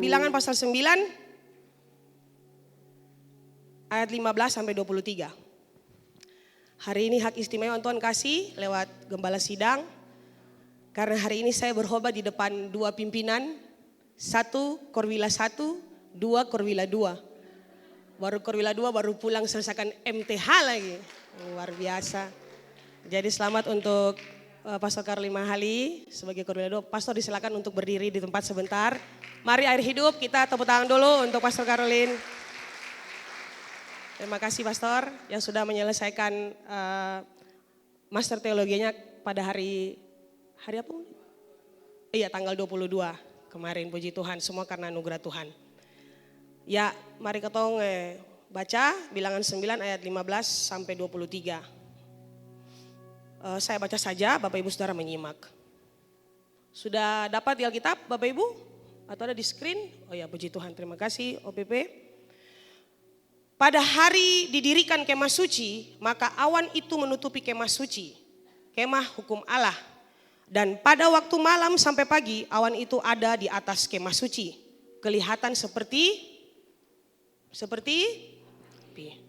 Bilangan pasal 9 ayat 15 sampai 23. Hari ini hak istimewa yang Tuhan kasih lewat gembala sidang. Karena hari ini saya berkhotbah di depan dua pimpinan. 1 Korwila 1, 2 Korwila 2. Baru Korwila 2 baru pulang selesaikan MTH lagi. Luar biasa. Jadi selamat untuk Pastor Caroline Mahali sebagai Korwila 2. Pastor disilakan untuk berdiri di tempat sebentar. Mari air hidup, kita tepuk tangan dulu untuk Pastor Caroline. Terima kasih Pastor yang sudah menyelesaikan Master Teologinya pada hari apa? Iya, tanggal 22 kemarin, puji Tuhan, semua karena anugerah Tuhan. Ya, mari kita baca Bilangan 9 ayat 15 sampai 23. Saya baca saja, Bapak Ibu Saudara menyimak. Sudah dapat di Alkitab Bapak Ibu? Atau ada di screen? Oh ya, puji Tuhan, terima kasih OPP. Pada hari didirikan kemah suci, maka awan itu menutupi kemah suci, kemah hukum Allah. Dan pada waktu malam sampai pagi, awan itu ada di atas kemah suci. Kelihatan seperti api.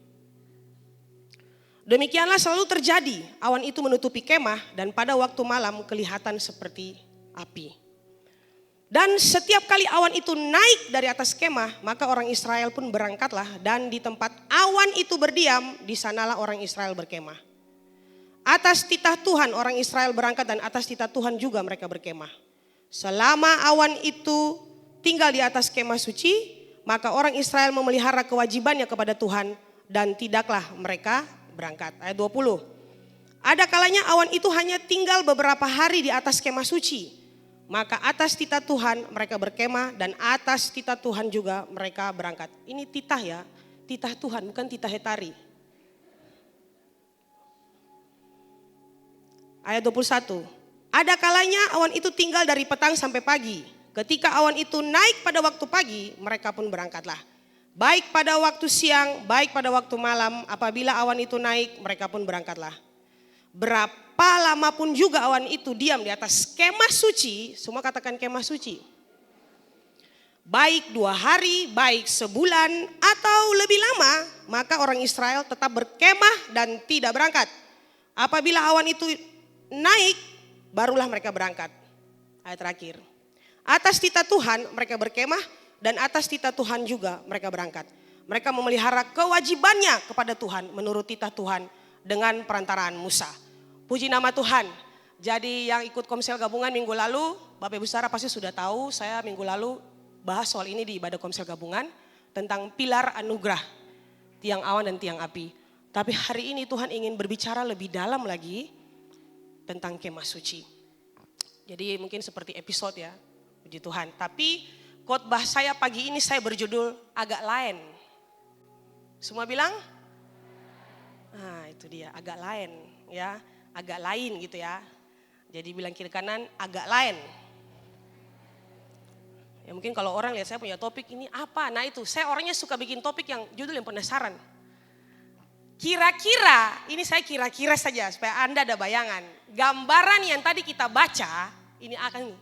Demikianlah selalu terjadi, awan itu menutupi kemah dan pada waktu malam kelihatan seperti api. Dan setiap kali awan itu naik dari atas kemah, maka orang Israel pun berangkatlah dan di tempat awan itu berdiam, di sanalah orang Israel berkemah. Atas titah Tuhan orang Israel berangkat dan atas titah Tuhan juga mereka berkemah. Selama awan itu tinggal di atas kemah suci, maka orang Israel memelihara kewajibannya kepada Tuhan dan tidaklah mereka berangkat. Ayat 20. Ada kalanya awan itu hanya tinggal beberapa hari di atas kemah suci. Maka atas titah Tuhan mereka berkemah dan atas titah Tuhan juga mereka berangkat. Ini titah ya, titah Tuhan bukan titah hetari. Ayat 21. Ada kalanya awan itu tinggal dari petang sampai pagi. Ketika awan itu naik pada waktu pagi, mereka pun berangkatlah. Baik pada waktu siang, baik pada waktu malam, apabila awan itu naik, mereka pun berangkatlah. Berapa lama pun juga awan itu diam di atas kemah suci, semua katakan kemah suci. Baik 2 hari, baik sebulan atau lebih lama, maka orang Israel tetap berkemah dan tidak berangkat. Apabila awan itu naik, barulah mereka berangkat. Ayat terakhir. Atas titah Tuhan mereka berkemah dan atas titah Tuhan juga mereka berangkat. Mereka memelihara kewajibannya kepada Tuhan menurut titah Tuhan dengan perantaraan Musa. Puji nama Tuhan. Jadi yang ikut komsel gabungan minggu lalu, Bapak Ibu Saudara pasti sudah tahu, saya minggu lalu bahas soal ini di ibadah komsel gabungan tentang pilar anugerah, tiang awan dan tiang api. Tapi hari ini Tuhan ingin berbicara lebih dalam lagi tentang kemah suci. Jadi mungkin seperti episode ya. Puji Tuhan. Tapi khotbah saya pagi ini saya berjudul agak lain. Semua bilang? Nah itu dia agak lain ya. Agak lain gitu ya. Jadi bilang kiri kanan agak lain. Ya mungkin kalau orang lihat saya punya topik ini apa. Nah itu saya orangnya suka bikin topik yang judul yang penasaran. Kira-kira, ini saya kira-kira saja supaya Anda ada bayangan. Gambaran yang tadi kita baca ini akan...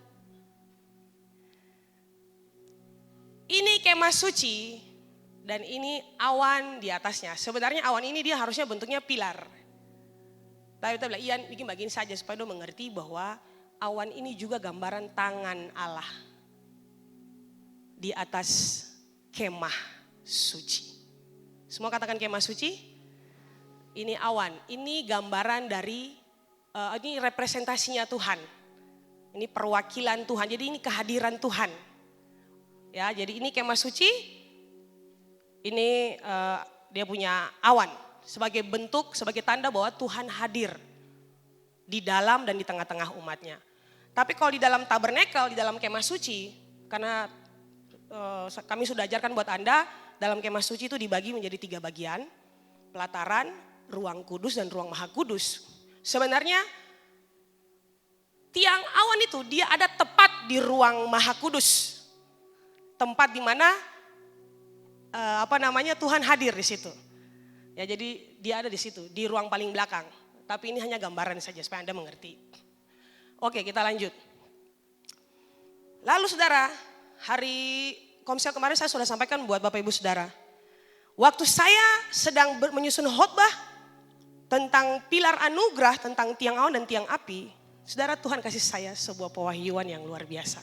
Ini kemah suci dan ini awan di atasnya. Sebenarnya awan ini dia harusnya bentuknya pilar. Tapi kita bilang, Ian bikin bagian saja supaya dia mengerti bahwa awan ini juga gambaran tangan Allah. Di atas kemah suci. Semua katakan kemah suci. Ini awan, ini gambaran dari, ini representasinya Tuhan. Ini perwakilan Tuhan, jadi ini kehadiran Tuhan. Ya, jadi ini kemah suci, ini dia punya awan sebagai bentuk, sebagai tanda bahwa Tuhan hadir di dalam dan di tengah-tengah umatnya. Tapi kalau di dalam tabernakel, di dalam kemah suci, karena kami sudah ajarkan buat Anda, dalam kemah suci itu dibagi menjadi 3 bagian, pelataran, ruang kudus dan ruang maha kudus. Sebenarnya tiang awan itu dia ada tepat di ruang maha kudus. Tempat di mana Tuhan hadir di situ. Ya jadi dia ada di situ, di ruang paling belakang. Tapi ini hanya gambaran saja supaya Anda mengerti. Oke, kita lanjut. Lalu saudara, hari komsel kemarin saya sudah sampaikan buat Bapak Ibu Saudara. Waktu saya sedang menyusun khotbah tentang pilar anugerah, tentang tiang awan dan tiang api, saudara, Tuhan kasih saya sebuah pewahyuan yang luar biasa.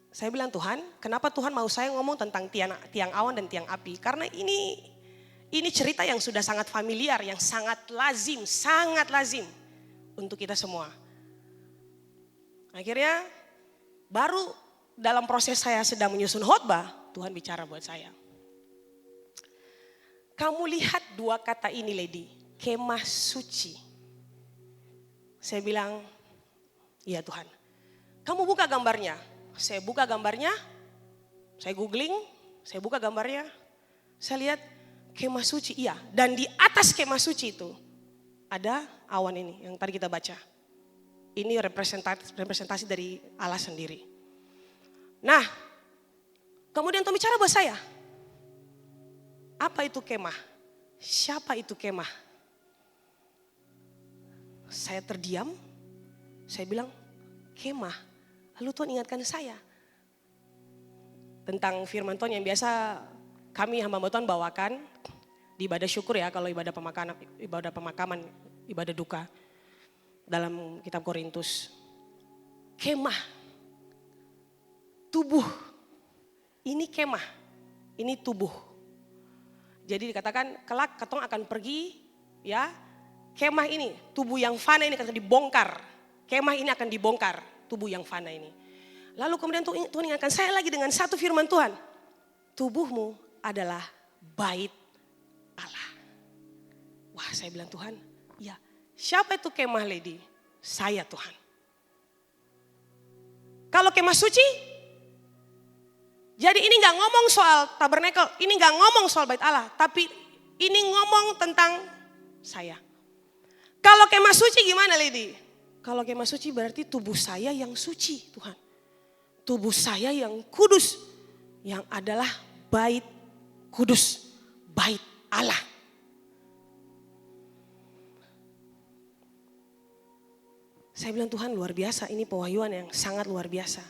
Saya bilang, Tuhan, kenapa Tuhan mau saya ngomong tentang tiang awan dan tiang api? Karena ini cerita yang sudah sangat familiar, yang sangat lazim untuk kita semua. Akhirnya baru dalam proses saya sedang menyusun khotbah, Tuhan bicara buat saya. Kamu lihat dua kata ini, Lady, kemah suci. Saya bilang, iya Tuhan. Kamu buka gambarnya. Saya buka gambarnya, saya googling, saya buka gambarnya. Saya lihat kemah suci, iya. Dan di atas kemah suci itu ada awan ini yang tadi kita baca. Ini representasi dari Allah sendiri. Nah, kemudian Tuhan bicara buat saya. Apa itu kemah? Siapa itu kemah? Saya terdiam, saya bilang kemah. Lalu Tuhan ingatkan saya tentang firman Tuhan yang biasa kami hamba Tuhan bawakan di ibadah syukur ya, kalau ibadah pemakaman, ibadah duka dalam kitab Korintus. Kemah, tubuh, ini kemah, ini tubuh. Jadi dikatakan kelak ketong akan pergi ya, kemah ini, tubuh yang fana ini akan dibongkar. Kemah ini akan dibongkar, tubuh yang fana ini. Lalu kemudian Tuhan ingatkan saya lagi dengan satu firman Tuhan. Tubuhmu adalah bait Allah. Wah, saya bilang, Tuhan, ya. Siapa itu kemah, Lady? Saya, Tuhan. Kalau kemah suci, jadi ini gak ngomong soal tabernakel, ini gak ngomong soal bait Allah, tapi ini ngomong tentang saya. Kalau kemah suci gimana, Lady? Kalau kemah suci berarti tubuh saya yang suci, Tuhan. Tubuh saya yang kudus, yang adalah bait kudus, bait Allah. Saya bilang, Tuhan, luar biasa, ini pewahyuan yang sangat luar biasa.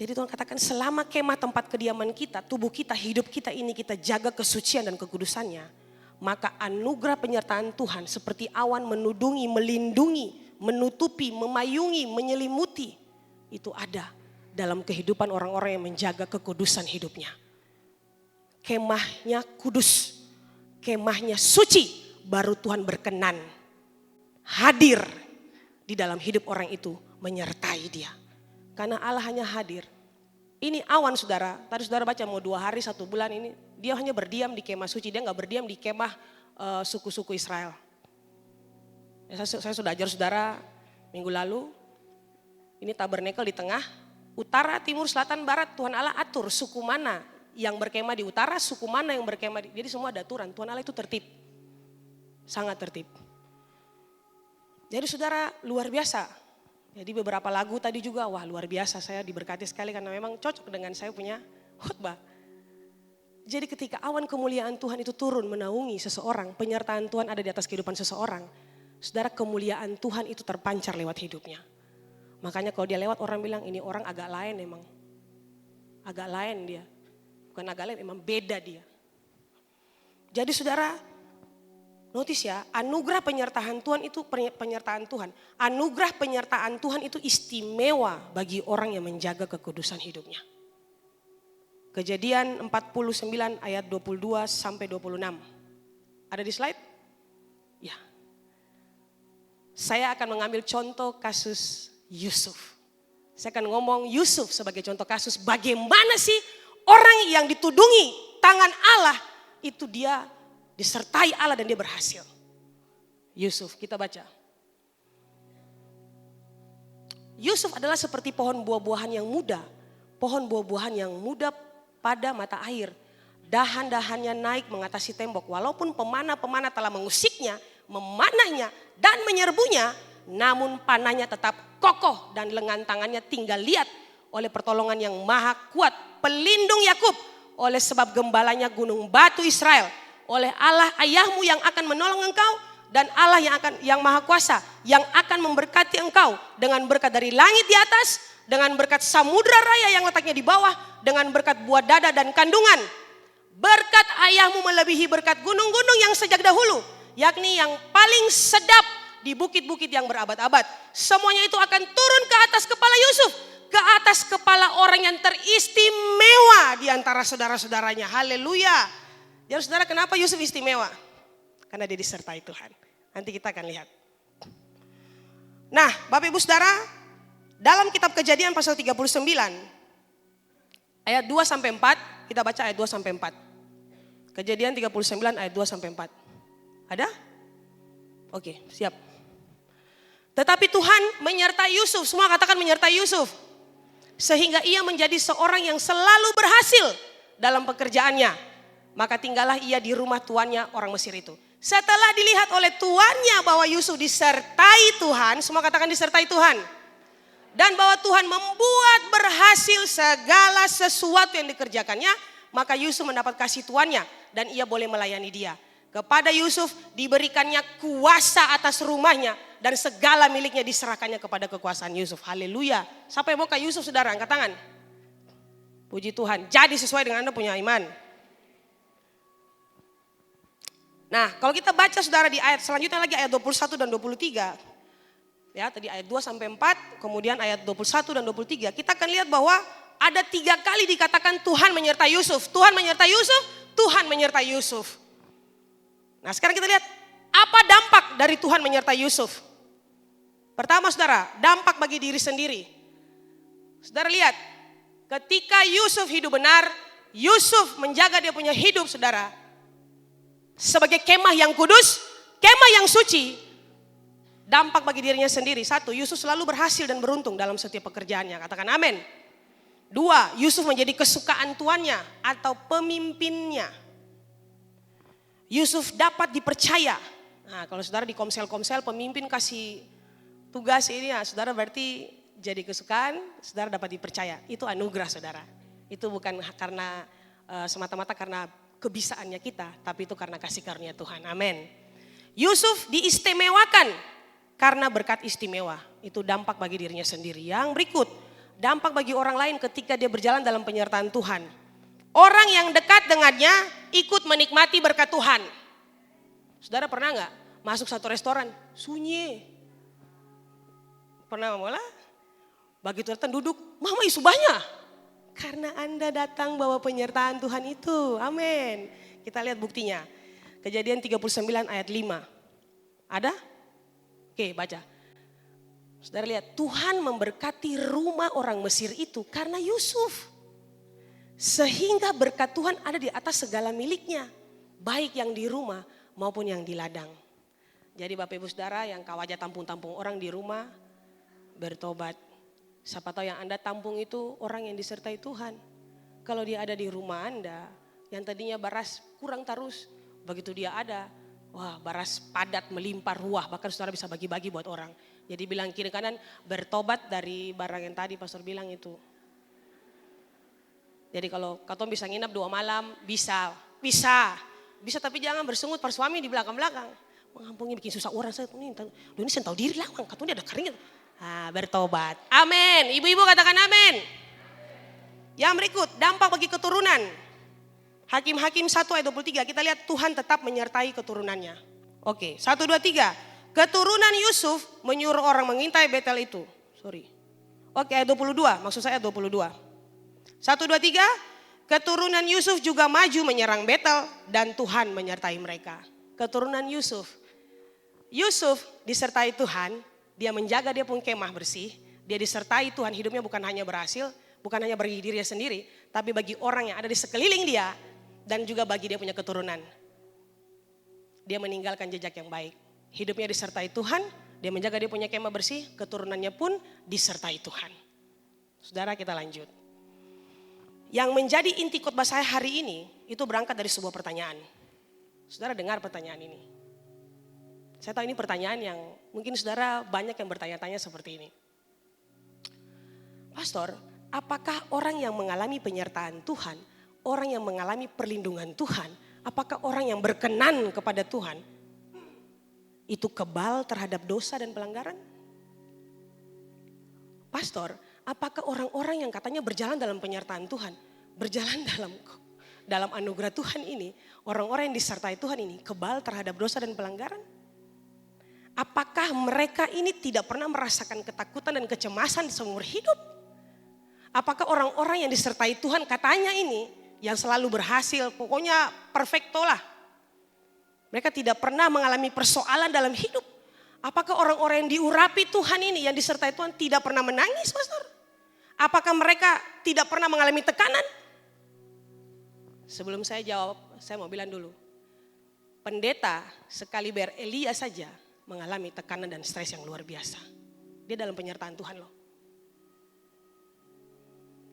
Jadi Tuhan katakan, selama kemah tempat kediaman kita, tubuh kita, hidup kita ini kita jaga kesucian dan kekudusannya, maka anugerah penyertaan Tuhan seperti awan menudungi, melindungi, menutupi, memayungi, menyelimuti, itu ada dalam kehidupan orang-orang yang menjaga kekudusan hidupnya. Kemahnya kudus, kemahnya suci, baru Tuhan berkenan hadir di dalam hidup orang itu, menyertai dia. Karena Allah hanya hadir. Ini awan, saudara. Tadi saudara baca mau 2 hari 1 bulan ini. Dia hanya berdiam di kemah suci. Dia gak berdiam di kemah suku-suku Israel. Ya, saya sudah ajar saudara minggu lalu. Ini tabernakel di tengah. Utara, timur, selatan, barat. Tuhan Allah atur suku mana yang berkemah di utara. Suku mana yang berkemah di. Jadi semua ada aturan. Tuhan Allah itu tertib. Sangat tertib. Jadi saudara, luar biasa. Jadi beberapa lagu tadi juga, wah luar biasa, saya diberkati sekali karena memang cocok dengan saya punya khotbah. Jadi ketika awan kemuliaan Tuhan itu turun menaungi seseorang, penyertaan Tuhan ada di atas kehidupan seseorang, saudara, kemuliaan Tuhan itu terpancar lewat hidupnya. Makanya kalau dia lewat orang bilang ini orang agak lain emang. Agak lain dia. Bukan agak lain, emang beda dia. Jadi saudara, notice ya, anugerah penyertaan Tuhan itu penyertaan Tuhan. Anugerah penyertaan Tuhan itu istimewa bagi orang yang menjaga kekudusan hidupnya. Kejadian 49 ayat 22 sampai 26. Ada di slide? Ya. Saya akan mengambil contoh kasus Yusuf. Saya akan ngomong Yusuf sebagai contoh kasus bagaimana sih orang yang ditudungi tangan Allah itu dia disertai Allah dan dia berhasil. Yusuf, kita baca. Yusuf adalah seperti pohon buah-buahan yang muda. Pohon buah-buahan yang muda pada mata air. Dahan-dahannya naik mengatasi tembok. Walaupun pemanah-pemanah telah mengusiknya, memanahnya dan menyerbunya, namun panahnya tetap kokoh dan lengan tangannya tinggal liat oleh pertolongan yang maha kuat. Pelindung Yakub oleh sebab gembalanya gunung batu Israel. Oleh Allah ayahmu yang akan menolong engkau, dan Allah yang Maha Kuasa yang akan memberkati engkau dengan berkat dari langit di atas, dengan berkat samudra raya yang letaknya di bawah, dengan berkat buah dada dan kandungan. Berkat ayahmu melebihi berkat gunung-gunung yang sejak dahulu, yakni yang paling sedap di bukit-bukit yang berabad-abad. Semuanya itu akan turun ke atas kepala Yusuf, ke atas kepala orang yang teristimewa di antara saudara-saudaranya. Haleluya. Jadi saudara, kenapa Yusuf istimewa? Karena dia disertai Tuhan. Nanti kita akan lihat. Nah, Bapak Ibu Saudara, dalam kitab Kejadian pasal 39 ayat 2 sampai 4, kita baca ayat 2 sampai 4. Kejadian 39 ayat 2 sampai 4. Ada? Oke, siap. Tetapi Tuhan menyertai Yusuf, semua katakan menyertai Yusuf. Sehingga ia menjadi seorang yang selalu berhasil dalam pekerjaannya. Maka tinggallah ia di rumah tuannya orang Mesir itu. Setelah dilihat oleh tuannya bahwa Yusuf disertai Tuhan, semua katakan disertai Tuhan. Dan bahwa Tuhan membuat berhasil segala sesuatu yang dikerjakannya, maka Yusuf mendapat kasih tuannya dan ia boleh melayani dia. Kepada Yusuf diberikannya kuasa atas rumahnya dan segala miliknya diserahkannya kepada kekuasaan Yusuf. Haleluya. Siapa yang mau ke Yusuf saudara? Angkat tangan. Puji Tuhan. Jadi sesuai dengan Anda punya iman. Nah, kalau kita baca saudara di ayat selanjutnya lagi ayat 21 dan 23. Ya, tadi ayat 2 sampai 4, kemudian ayat 21 dan 23. Kita akan lihat bahwa ada 3 kali dikatakan Tuhan menyertai Yusuf. Tuhan menyertai Yusuf, Tuhan menyertai Yusuf. Nah, sekarang kita lihat apa dampak dari Tuhan menyertai Yusuf. Pertama saudara, dampak bagi diri sendiri. Saudara lihat, ketika Yusuf hidup benar, Yusuf menjaga dia punya hidup saudara. Sebagai kemah yang kudus, kemah yang suci. Dampak bagi dirinya sendiri. 1, Yusuf selalu berhasil dan beruntung dalam setiap pekerjaannya. Katakan amin. 2, Yusuf menjadi kesukaan tuannya atau pemimpinnya. Yusuf dapat dipercaya. Nah, kalau saudara di komsel-komsel pemimpin kasih tugas ini, ya, saudara berarti jadi kesukaan, saudara dapat dipercaya. Itu anugerah saudara. Itu bukan karena semata-mata karena kebisaannya kita, tapi itu karena kasih karunia Tuhan. Amin. Yusuf diistimewakan karena berkat istimewa. Itu dampak bagi dirinya sendiri. Yang berikut, dampak bagi orang lain ketika dia berjalan dalam penyertaan Tuhan. Orang yang dekat dengannya ikut menikmati berkat Tuhan. Saudara pernah gak masuk satu restoran sunyi? Pernah malah? Begitu datang duduk, mama isu banyak. Karena Anda datang bawa penyertaan Tuhan itu. Amin. Kita lihat buktinya. Kejadian 39 ayat 5. Ada? Oke, baca. Saudara lihat, Tuhan memberkati rumah orang Mesir itu karena Yusuf. Sehingga berkat Tuhan ada di atas segala miliknya. Baik yang di rumah maupun yang di ladang. Jadi Bapak Ibu Saudara yang kau aja tampung-tampung orang di rumah, bertobat. Siapa tahu yang Anda tampung itu orang yang disertai Tuhan. Kalau dia ada di rumah Anda, yang tadinya baras kurang terus, begitu dia ada, wah baras padat melimpah ruah, bahkan saudara bisa bagi-bagi buat orang. Jadi bilang kiri kanan, bertobat dari barang yang tadi pastor bilang itu. Jadi kalau katong bisa nginap 2 malam, bisa tapi jangan bersungut per suami di belakang-belakang. Mengampungi bikin susah orang, saya ini saya tahu diri lah, katong dia ada keringat. Bertobat. Amin. Ibu-ibu katakan amin. Yang berikut, dampak bagi keturunan. Hakim-Hakim 1 ayat 23, kita lihat Tuhan tetap menyertai keturunannya. Oke, 1, 2, 3. Keturunan Yusuf menyuruh orang mengintai Betel itu. Oke, ayat 22, maksud saya ayat 22. 1, 2, 3. Keturunan Yusuf juga maju menyerang Betel dan Tuhan menyertai mereka. Keturunan Yusuf. Yusuf disertai Tuhan. Dia menjaga dia pun kemah bersih. Dia disertai Tuhan, hidupnya bukan hanya berhasil, bukan hanya bagi dirinya sendiri, tapi bagi orang yang ada di sekeliling dia dan juga bagi dia punya keturunan. Dia meninggalkan jejak yang baik. Hidupnya disertai Tuhan, dia menjaga dia punya kemah bersih, keturunannya pun disertai Tuhan. Saudara, kita lanjut. Yang menjadi inti khotbah saya hari ini itu berangkat dari sebuah pertanyaan. Saudara dengar pertanyaan ini. Saya tahu ini pertanyaan yang mungkin saudara banyak yang bertanya-tanya seperti ini. Pastor, apakah orang yang mengalami penyertaan Tuhan, orang yang mengalami perlindungan Tuhan, apakah orang yang berkenan kepada Tuhan, itu kebal terhadap dosa dan pelanggaran? Pastor, apakah orang-orang yang katanya berjalan dalam penyertaan Tuhan, berjalan dalam anugerah Tuhan ini, orang-orang yang disertai Tuhan ini kebal terhadap dosa dan pelanggaran? Apakah mereka ini tidak pernah merasakan ketakutan dan kecemasan seumur hidup? Apakah orang-orang yang disertai Tuhan katanya ini yang selalu berhasil, pokoknya perfecto lah. Mereka tidak pernah mengalami persoalan dalam hidup. Apakah orang-orang yang diurapi Tuhan ini, yang disertai Tuhan tidak pernah menangis, pastor? Apakah mereka tidak pernah mengalami tekanan? Sebelum saya jawab, saya mau bilang dulu. Pendeta sekaliber Elia saja mengalami tekanan dan stres yang luar biasa. Dia dalam penyertaan Tuhan loh.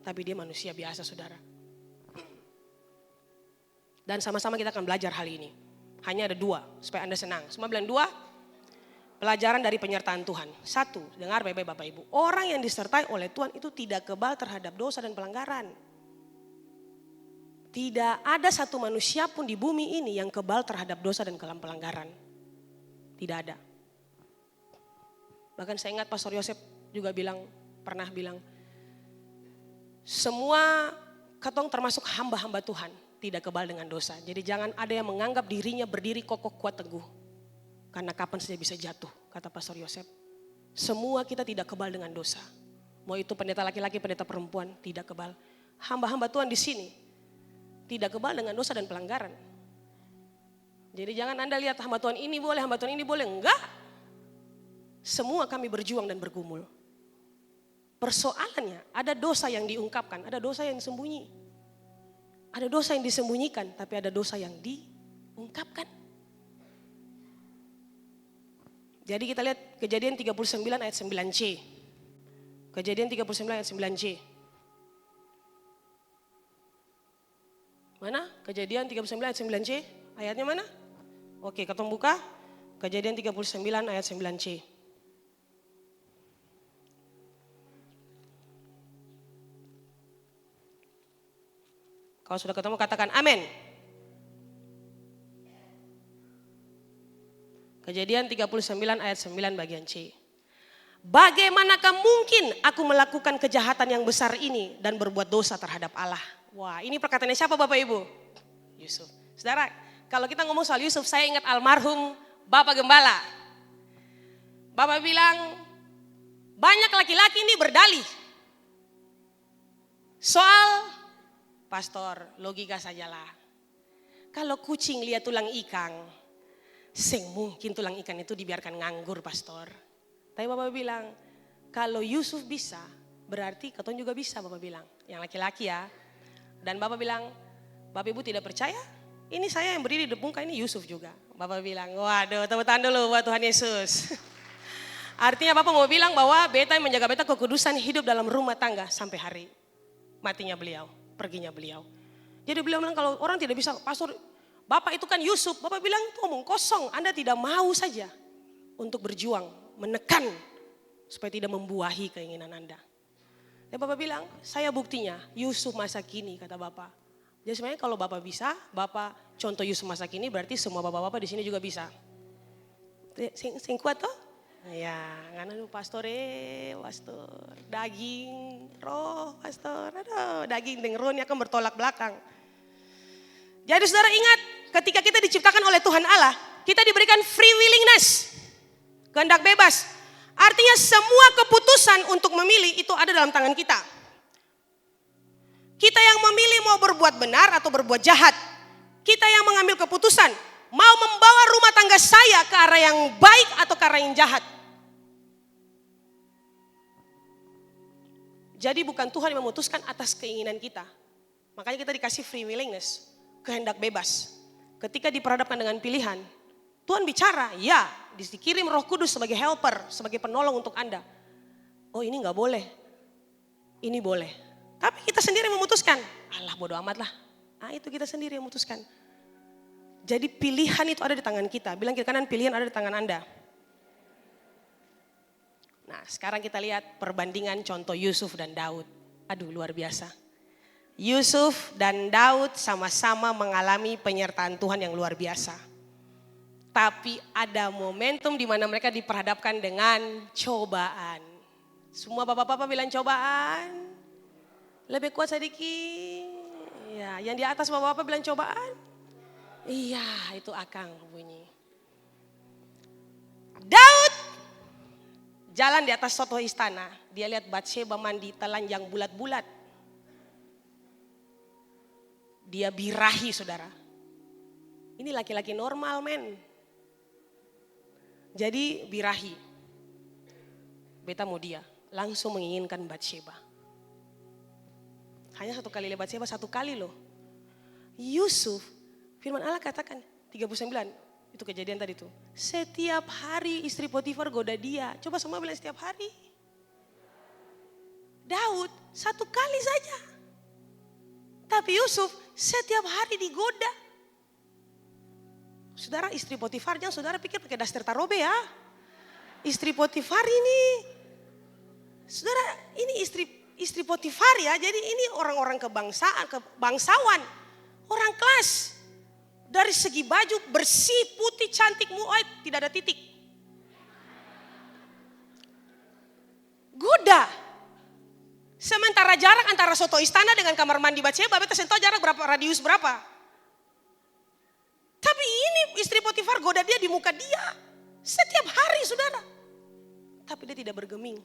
Tapi dia manusia biasa, saudara. Dan sama-sama kita akan belajar hal ini. Hanya ada 2 supaya Anda senang. Semua bilang 2 pelajaran dari penyertaan Tuhan. 1, dengar baik-baik Bapak Ibu. Orang yang disertai oleh Tuhan itu tidak kebal terhadap dosa dan pelanggaran. Tidak ada satu manusia pun di bumi ini yang kebal terhadap dosa dan pelanggaran. Tidak ada. Bahkan saya ingat Pastor Yosef juga pernah bilang, semua ketong termasuk hamba-hamba Tuhan tidak kebal dengan dosa. Jadi jangan ada yang menganggap dirinya berdiri kokoh kuat teguh. Karena kapan saja bisa jatuh, kata Pastor Yosef. Semua kita tidak kebal dengan dosa. Mau itu pendeta laki-laki, pendeta perempuan, tidak kebal. Hamba-hamba Tuhan di sini tidak kebal dengan dosa dan pelanggaran. Jadi jangan Anda lihat hamba Tuhan ini boleh, hamba Tuhan ini boleh. Enggak. Semua kami berjuang dan bergumul. Persoalannya ada dosa yang diungkapkan, ada dosa yang disembunyi. Ada dosa yang disembunyikan, tapi ada dosa yang diungkapkan. Jadi kita lihat Kejadian 39 ayat 9c. Kejadian 39 ayat 9c. Mana? Kejadian 39 ayat 9c. Ayatnya mana? Oke, ketemu buka. Kejadian 39 ayat 9c. Kalau sudah ketemu katakan amin. Kejadian 39 ayat 9 bagian C. Bagaimanakah mungkin aku melakukan kejahatan yang besar ini dan berbuat dosa terhadap Allah? Wah, ini perkataannya siapa Bapak Ibu? Yusuf. Saudara, kalau kita ngomong soal Yusuf, saya ingat almarhum Bapak Gembala. Bapak bilang, banyak laki-laki ini berdalih soal pastor, logika sajalah. Kalau kucing lihat tulang ikan, sing mungkin tulang ikan itu dibiarkan nganggur, pastor. Tapi Bapak bilang, kalau Yusuf bisa, berarti ketong juga bisa, Bapak bilang. Yang laki-laki ya. Dan Bapak bilang, Bapak Ibu tidak percaya? Ini saya yang berdiri di muka, ini Yusuf juga. Bapak bilang, waduh, tepuk tangan dulu buat Tuhan Yesus. Artinya Bapak mau bilang bahwa beta yang menjaga beta kekudusan hidup dalam rumah tangga sampai hari matinya beliau. Perginya beliau. Jadi beliau bilang kalau orang tidak bisa, pastor, Bapak itu kan Yusuf. Bapak bilang itu omong kosong, Anda tidak mau saja untuk berjuang, menekan supaya tidak membuahi keinginan Anda. Dan Bapak bilang, saya buktinya Yusuf masa kini, kata Bapak. Jadi sebenarnya kalau Bapak bisa, Bapak contoh Yusuf masa kini berarti semua Bapak-bapak di sini juga bisa. Sing kuat toh? Ya, karena pastor, daging, roh, pastor, aduh, daging dengan roh ini akan bertolak belakang. Jadi saudara ingat, ketika kita diciptakan oleh Tuhan Allah, kita diberikan free willingness, kehendak bebas. Artinya semua keputusan untuk memilih itu ada dalam tangan kita. Kita yang memilih mau berbuat benar atau berbuat jahat. Kita yang mengambil keputusan, mau membawa rumah tangga saya ke arah yang baik atau ke arah yang jahat. Jadi bukan Tuhan yang memutuskan atas keinginan kita. Makanya kita dikasih free willingness, kehendak bebas. Ketika diperhadapkan dengan pilihan, Tuhan bicara, ya, dikirim Roh Kudus sebagai helper, sebagai penolong untuk Anda. Oh ini gak boleh, ini boleh. Tapi kita sendiri memutuskan, alah bodo amat lah. Nah itu kita sendiri yang memutuskan. Jadi pilihan itu ada di tangan kita. Bilang kiri kanan, pilihan ada di tangan Anda. Nah sekarang kita lihat perbandingan contoh Yusuf dan Daud. Aduh luar biasa. Yusuf dan Daud sama-sama mengalami penyertaan Tuhan yang luar biasa. Tapi ada momentum di mana mereka diperhadapkan dengan cobaan. Semua bapak-bapak bilang cobaan. Lebih kuat sedikit. Ya, yang di atas bapak-bapak bilang cobaan. Iya, itu akang bunyi. Daud jalan di atas soto istana. Dia lihat Batsheba mandi telanjang bulat-bulat. Dia birahi, saudara. Ini laki-laki normal, men. Jadi birahi. Beta mau dia. Langsung menginginkan Batsheba. Hanya satu kali lihat Batsheba, satu kali loh. Yusuf, firman Allah katakan 39. Itu kejadian tadi tuh. Setiap hari istri Potifar goda dia. Coba semua bilang setiap hari. Daud satu kali saja. Tapi Yusuf setiap hari digoda. Saudara, istri Potifar, jangan saudara pikir pakai daster tarobe ya. Istri Potifar ini, saudara, ini istri Potifar ya. Jadi ini orang-orang kebangsawan, orang kelas. Dari segi baju bersih, putih, cantik, muait, tidak ada titik. Goda. Sementara jarak antara soto istana dengan kamar mandi Batsheba, beta sentuh jarak berapa, radius berapa. Tapi ini istri Potifar goda dia di muka dia. Setiap hari, saudara. Tapi dia tidak bergeming.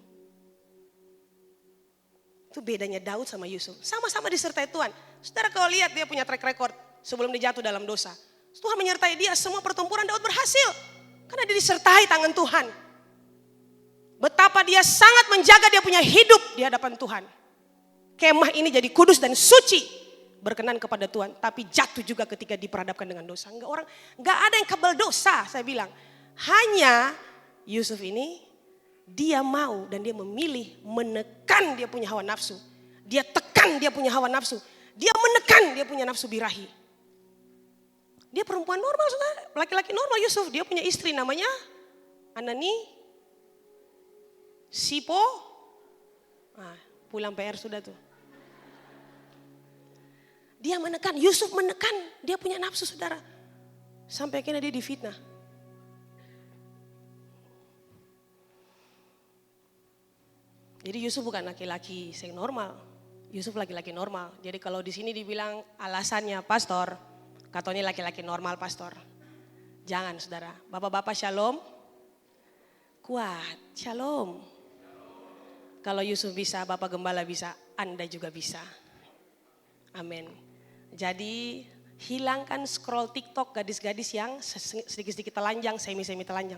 Itu bedanya Daud sama Yusuf. Sama-sama disertai Tuhan. Saudara kalau lihat dia punya track record sebelum dia jatuh dalam dosa. Tuhan menyertai dia, semua pertempuran Daud berhasil. Karena dia disertai tangan Tuhan. Betapa dia sangat menjaga dia punya hidup di hadapan Tuhan. Kemah ini jadi kudus dan suci. Berkenan kepada Tuhan, tapi jatuh juga ketika diperhadapkan dengan dosa. Enggak ada yang kebal dosa, saya bilang. Hanya Yusuf ini dia mau dan dia memilih menekan dia punya hawa nafsu. Dia tekan dia punya hawa nafsu. Dia menekan dia punya nafsu birahi. Dia perempuan normal, saudara. Laki-laki normal Yusuf. Dia punya istri namanya Anani, Sipo. Pulang PR sudah tuh. Dia menekan, Yusuf menekan dia punya nafsu, saudara. Sampai akhirnya dia difitnah. Jadi Yusuf bukan laki-laki yang normal. Yusuf laki-laki normal. Jadi kalau di sini dibilang alasannya pastor, katanya laki-laki normal pastor. Jangan, saudara. Bapak-bapak shalom. Kuat, shalom. Kalau Yusuf bisa, Bapak Gembala bisa, Anda juga bisa. Amin. Jadi hilangkan scroll TikTok gadis-gadis yang sedikit-sedikit telanjang, semi-semi telanjang.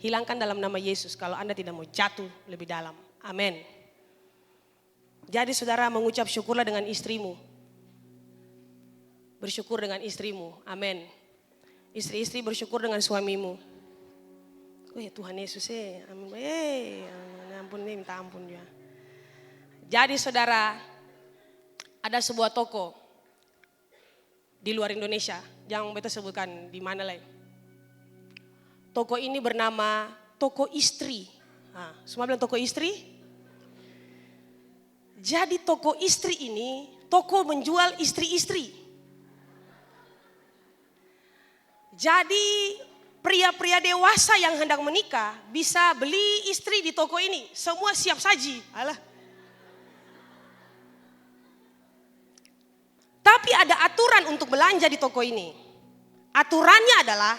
Hilangkan dalam nama Yesus kalau Anda tidak mau jatuh lebih dalam. Amin. Jadi saudara mengucap syukurlah dengan istrimu. Bersyukur dengan istrimu. Amin. Istri-istri bersyukur dengan suamimu. Tuhan Yesus amin. Ampun, minta ampun ya. Jadi saudara, ada sebuah toko di luar Indonesia, jangan beta sebutkan di mana lain. Toko ini bernama Toko Istri. Semua bilang toko istri? Jadi toko istri ini, toko menjual istri-istri. Jadi pria-pria dewasa yang hendak menikah bisa beli istri di toko ini. Semua siap saji. Alah. Tapi ada aturan untuk belanja di toko ini. Aturannya adalah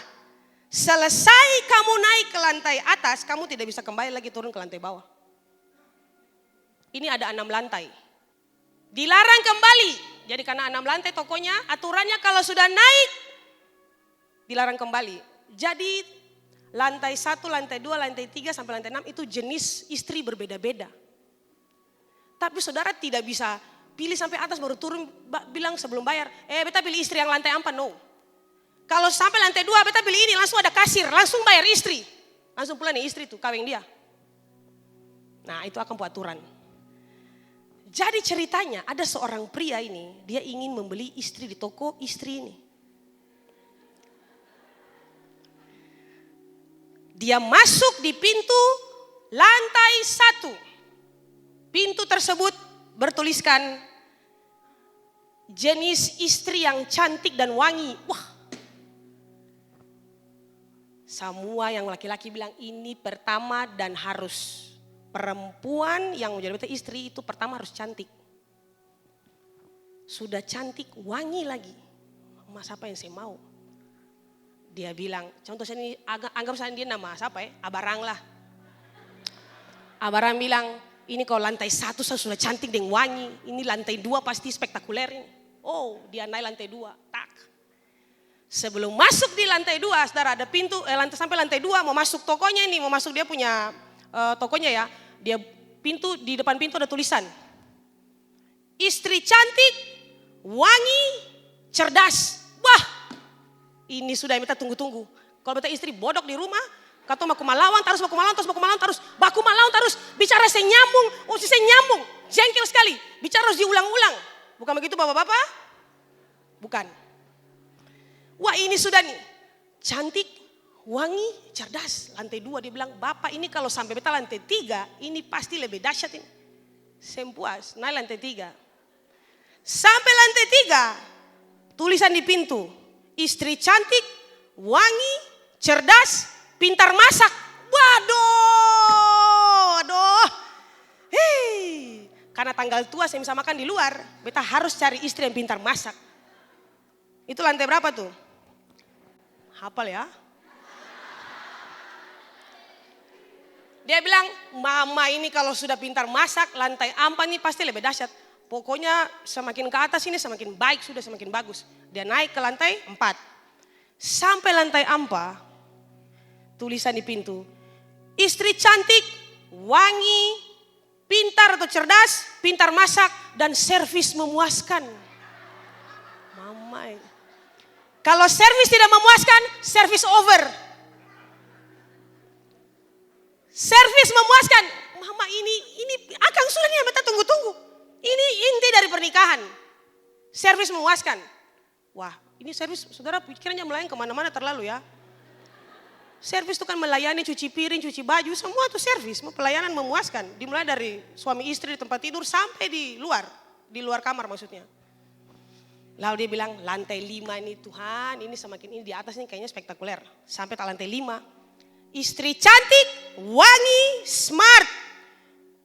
selesai kamu naik ke lantai atas, kamu tidak bisa kembali lagi turun ke lantai bawah. Ini ada 6 lantai. Dilarang kembali. Jadi karena 6 lantai tokonya, aturannya kalau sudah naik, dilarang kembali. Jadi lantai 1, lantai 2, lantai 3 sampai lantai 6 itu jenis istri berbeda-beda. Tapi saudara tidak bisa pilih sampai atas baru turun bilang sebelum bayar. Beta pilih istri yang lantai 4, no. Kalau sampai lantai 2 beta pilih ini langsung ada kasir, langsung bayar istri. Langsung pulang nih istri tuh kawin dia. Nah itu akan buat aturan. Jadi ceritanya ada seorang pria ini, dia ingin membeli istri di toko istri ini. Dia masuk di pintu lantai 1. Pintu tersebut bertuliskan jenis istri yang cantik dan wangi. Wah. Semua yang laki-laki bilang ini pertama dan harus. Perempuan yang menjadi beta istri itu pertama harus cantik. Sudah cantik, wangi lagi. Mas apa yang saya mau? Dia bilang, contoh saya ini, anggap saya dia nama siapa ya? Abarang lah. Abarang bilang, ini kalau lantai 1 saya sudah cantik dan wangi. Ini lantai 2 pasti spektakuler ini. Oh, dia naik lantai 2, tak. Sebelum masuk di lantai 2, saudara ada pintu, sampai lantai 2 mau masuk tokonya ini, mau masuk dia punya tokonya ya. Dia pintu, di depan pintu ada tulisan. Istri cantik, wangi, cerdas. Wah, ini sudah yang kita tunggu-tunggu. Kalau kita istri bodok di rumah, kata baku malawang terus, baku malawang terus, bicara saya nyambung, saya nyambung, jengkel sekali, bicara harus diulang-ulang. Bukan begitu bapak-bapak? Bukan. Wah ini sudah nih, cantik, wangi, cerdas. Lantai 2 dia bilang, bapak ini kalau sampai beta lantai 3, ini pasti lebih dahsyat ini. Sempuas, naik lantai 3. Sampai lantai 3, tulisan di pintu, istri cantik, wangi, cerdas, pintar masak. Waduh. Hei, karena tanggal tua saya bisa makan di luar, beta harus cari istri yang pintar masak. Itu lantai berapa tuh? Hafal ya? Dia bilang, mama ini kalau sudah pintar masak, lantai 4 ini pasti lebih dahsyat. Pokoknya semakin ke atas ini semakin baik, sudah semakin bagus. Dia naik ke lantai 4. Sampai lantai 4, tulisan di pintu, istri cantik, wangi, pintar atau cerdas, pintar masak, dan servis memuaskan. Mamai. Kalau servis tidak memuaskan, servis over. Servis memuaskan, mama ini akan sudah nih yang beta tunggu-tunggu. Ini inti dari pernikahan. Servis memuaskan. Wah, ini servis, saudara pikirannya melayang kemana-mana terlalu ya. Servis itu kan melayani cuci piring, cuci baju, semua itu servis. Pelayanan memuaskan. Dimulai dari suami istri di tempat tidur sampai di luar kamar maksudnya. Lalu dia bilang lantai 5 ini Tuhan, ini semakin ini di atas ini kayaknya spektakuler. Sampai ke lantai 5, istri cantik, wangi, smart,